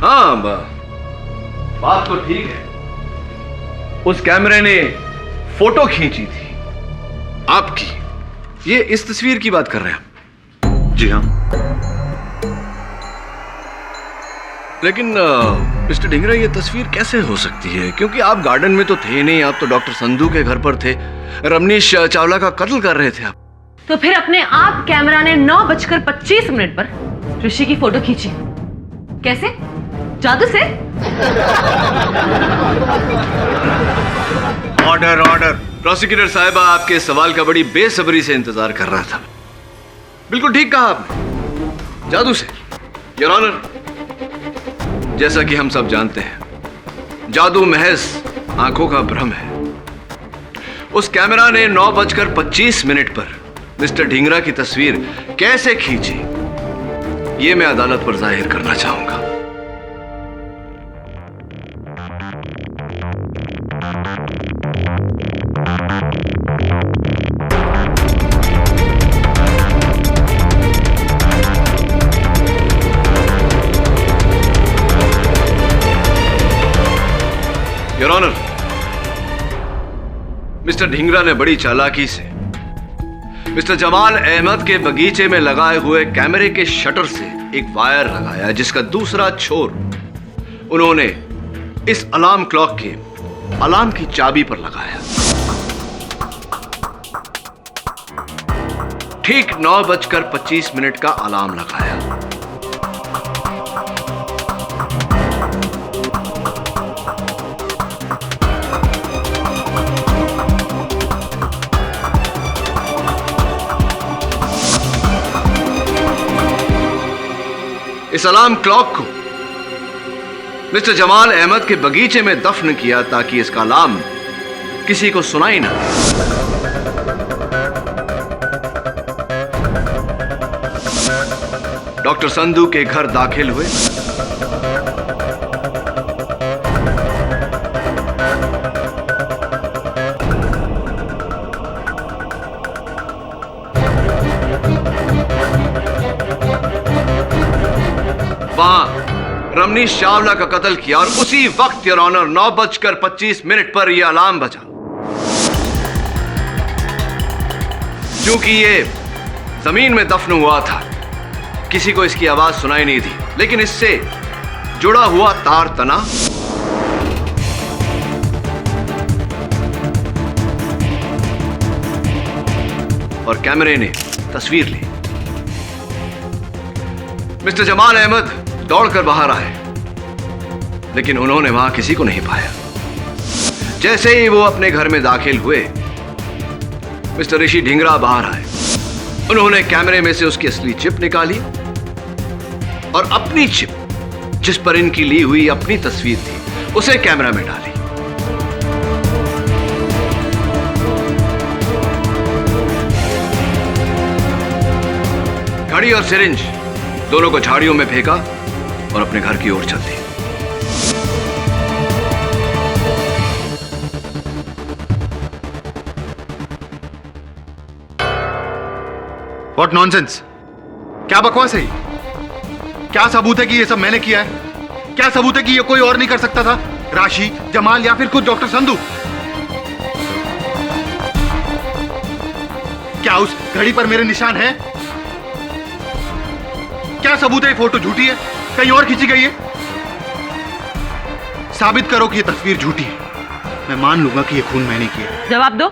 S1: हाँ बात तो ठीक है। उस कैमरे ने फोटो खींची थी आपकी। ये इस तस्वीर की बात कर रहे हैं?
S12: जी हाँ।
S1: लेकिन मिस्टर ढींगरा, ये तस्वीर कैसे हो सकती है? क्योंकि आप गार्डन में तो थे नहीं, आप तो डॉक्टर संधू के घर पर थे। रमनीश चावला का कत्ल कर रहे थे आप।
S17: तो फिर अपने आप कैमरा ने 9:25 पर ऋषि की फोटो खींची। कैसे? जादू से?
S1: Order order. प्रोसिक्यूटर साहिबा आपके सवाल का बड़ी बेसब्री से इंतजार कर रहा था। बिल्कुल ठीक कहा आपने, जादू से। योर ऑनर, जैसा कि हम सब जानते हैं, जादू महज आंखों का भ्रम है। उस कैमरा ने 9:25 पर मिस्टर ढींगरा की तस्वीर कैसे खींची, यह मैं अदालत पर जाहिर करना चाहूंगा। योर ऑनर, मिस्टर ढींगरा ने बड़ी चालाकी से मिस्टर जमाल अहमद के बगीचे में लगाए हुए कैमरे के शटर से एक वायर लगाया, जिसका दूसरा छोर उन्होंने इस अलार्म क्लॉक के अलार्म की चाबी पर लगाया। ठीक 9:25 का अलार्म लगाया। इस अलार्म क्लॉक को मिस्टर जमाल अहमद के बगीचे में दफन किया ताकि इसका अलार्म किसी को सुनाई ना। डॉक्टर संधू के घर दाखिल हुए। वहां रमनीश चावला का कत्ल किया और उसी वक्त योर ऑनर 9:25 पर यह अलार्म बजा। क्योंकि ये जमीन में दफन हुआ था, किसी को इसकी आवाज सुनाई नहीं थी, लेकिन इससे जुड़ा हुआ तार तना और कैमरे ने तस्वीर ली। मिस्टर जमाल अहमद दौड़कर बाहर आए, लेकिन उन्होंने वहां किसी को नहीं पाया। जैसे ही वो अपने घर में दाखिल हुए, मिस्टर ऋषि ढींगरा बाहर आए। उन्होंने कैमरे में से उसकी असली चिप निकाली और अपनी चिप, जिस पर इनकी ली हुई अपनी तस्वीर थी, उसे कैमरा में डाली। घड़ी और सिरिंज दोनों को झाड़ियों में फेंका और अपने घर की ओर चल दी।
S12: What nonsense! क्या बकवास है ये? क्या सबूत है कि ये सब मैंने किया है? क्या सबूत है कि ये कोई और नहीं कर सकता था? राशि, जमाल या फिर खुद डॉक्टर संधू? क्या उस घड़ी पर मेरे निशान हैं? क्या सबूत है ये फोटो झूठी है, कहीं और खींची गई है? साबित करो कि ये तस्वीर झूठी है, मैं मान लूंगा कि ये खून मैंने किया।
S17: जवाब दो।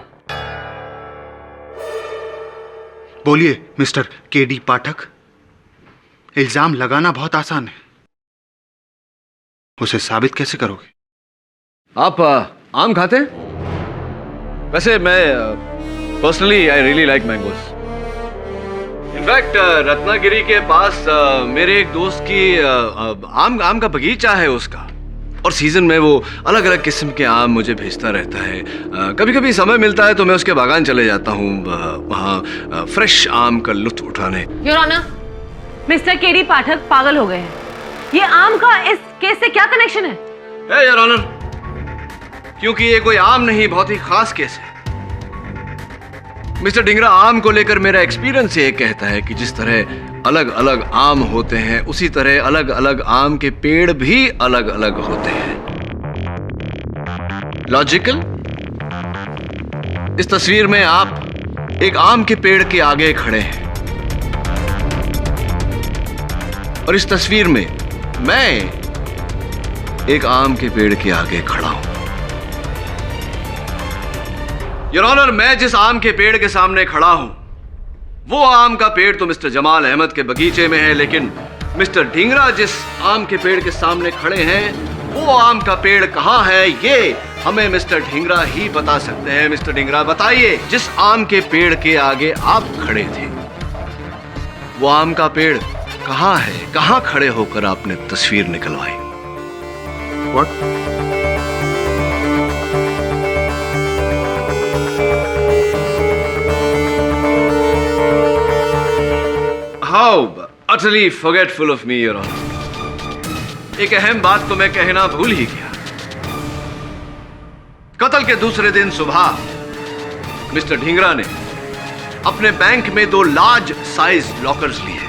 S12: बोलिए मिस्टर केडी पाठक, इल्जाम लगाना बहुत आसान है, उसे साबित कैसे करोगे?
S1: आप आम खाते हैं? वैसे मैं personally I really like mangoes. In fact Ratnagiri के पास मेरे एक दोस्त की आम का बगीचा है उसका, और सीजन में वो अलग अलग किस्म के आम मुझे भेजता रहता है। कभी कभी समय मिलता है तो मैं उसके बागान चले जाता हूँ वहाँ फ्रेश आम का लुत्फ उठाने।
S17: योर ऑनर, मिस्टर केडी पाठक पागल हो गए हैं। ये आम का इस केस से क्या कनेक्शन है?
S1: योर ऑनर, क्योंकि ये कोई आम नहीं, बहुत ही खास केस है। मिस्टर ढींगरा, आम को लेकर मेरा एक्सपीरियंस ये कहता है कि जिस तरह अलग अलग आम होते हैं, उसी तरह अलग अलग आम के पेड़ भी अलग अलग होते हैं। लॉजिकल? इस तस्वीर में आप एक आम के पेड़ के आगे खड़े हैं, और इस तस्वीर में मैं एक आम के पेड़ के आगे खड़ा हूं। योर ऑनर, मैं जिस आम के पेड़ के सामने खड़ा हूं, वो आम का पेड़ तो मिस्टर जमाल अहमद के बगीचे में है, लेकिन मिस्टर ढींगरा जिस आम के पेड़ के सामने खड़े हैं, वो आम का पेड़ कहां है, ये हमें मिस्टर ढींगरा ही बता सकते हैं। मिस्टर ढींगरा, बताइए, जिस आम के पेड़ के आगे आप खड़े थे, वो आम का पेड़ कहां है? कहां खड़े होकर आपने तस्वीर निकलवाई?
S12: What?
S1: How utterly forgetful of me, Your Honor. एक अहम बात तो मैं कहना भूल ही गया। कत्ल के दूसरे दिन सुबह मिस्टर ढींगरा ने अपने बैंक में 2 लार्ज साइज लॉकर्स लिए।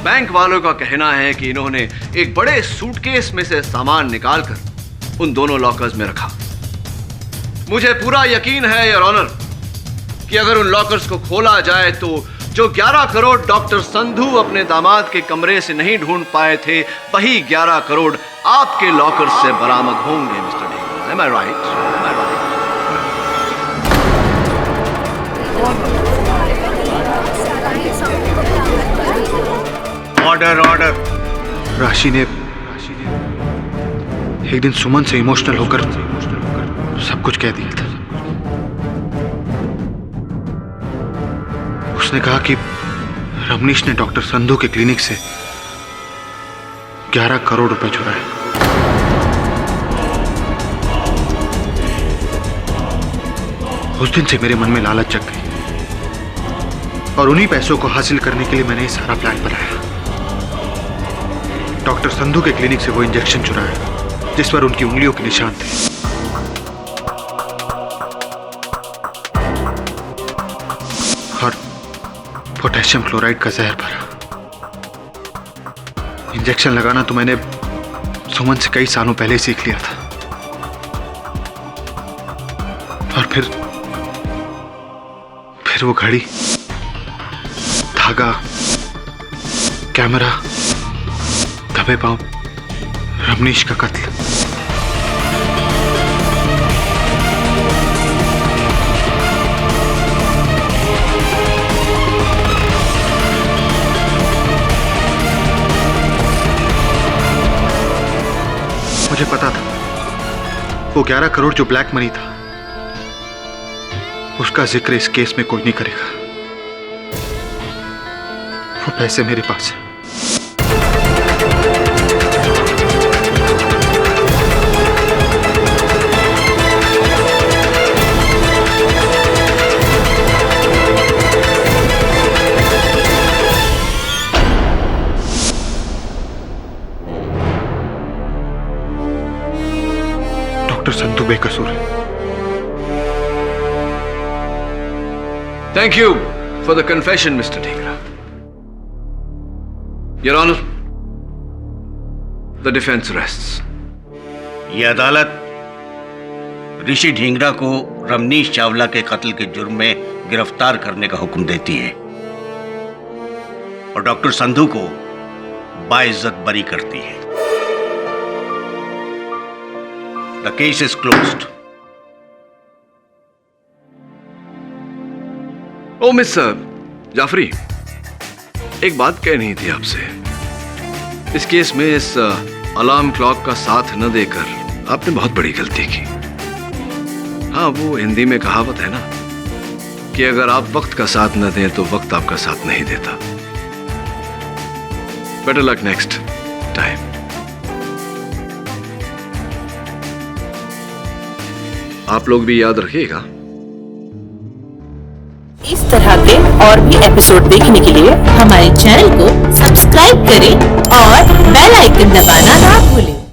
S1: बैंक वालों का कहना है कि इन्होंने एक बड़े सूटकेस में से सामान निकालकर उन दोनों लॉकर्स में रखा। मुझे पूरा यकीन है, योर ऑनर, कि अगर उन लॉकर्स को खोला जाए तो जो 11 करोड़ डॉक्टर संधू अपने दामाद के कमरे से नहीं ढूंढ पाए थे, वही 11 करोड़ आपके लॉकर्स से बरामद होंगे। Mister Dhingra, am I right? Am I right?
S12: Order, order. राशि ने एक दिन सुमन से इमोशनल होकर सब कुछ कह दिया था। उसने कहा कि रमनीश ने डॉक्टर संधू के क्लिनिक से 11 करोड़ रुपए चुराए। उस दिन से मेरे मन में लालच जग गई, और उन्हीं पैसों को हासिल करने के लिए मैंने ये सारा प्लान बनाया। डॉक्टर संधू के क्लिनिक से वो इंजेक्शन चुराया जिस पर उनकी उंगलियों के निशान थे। और पोटेशियम क्लोराइड का जहर भरा। इंजेक्शन लगाना तो मैंने सुमन से कई सालों पहले सीख लिया था, और फिर वो घड़ी, धागा, कैमरा, दबे पांव, रमनीश का कत्ल। मुझे पता था वो 11 करोड़ जो ब्लैक मनी था, उसका जिक्र इस केस में कोई नहीं करेगा। वो पैसे मेरे पास है। डॉक्टर संधू बेकसूर है।
S1: Thank you for the confession, Mr. Dhingra. Your Honor, the defense rests.
S18: यह अदालत ऋषि ढींगरा को रमनीश चावला के कत्ल के जुर्म में गिरफ्तार करने का हुक्म देती है। और डॉक्टर संधू को बाइज्जत बरी करती है। The case is closed.
S1: ओ मिस जाफरी, एक बात कहनी थी आपसे। इस केस में इस अलार्म क्लॉक का साथ न देकर आपने बहुत बड़ी गलती की। हाँ, वो हिंदी में कहावत है ना कि अगर आप वक्त का साथ न दें तो वक्त आपका साथ नहीं देता। Better luck next time. आप लोग भी याद रखिएगा।
S8: इस तरह के और भी एपिसोड देखने के लिए हमारे चैनल को सब्सक्राइब करें और बेल आइकन दबाना ना भूलें।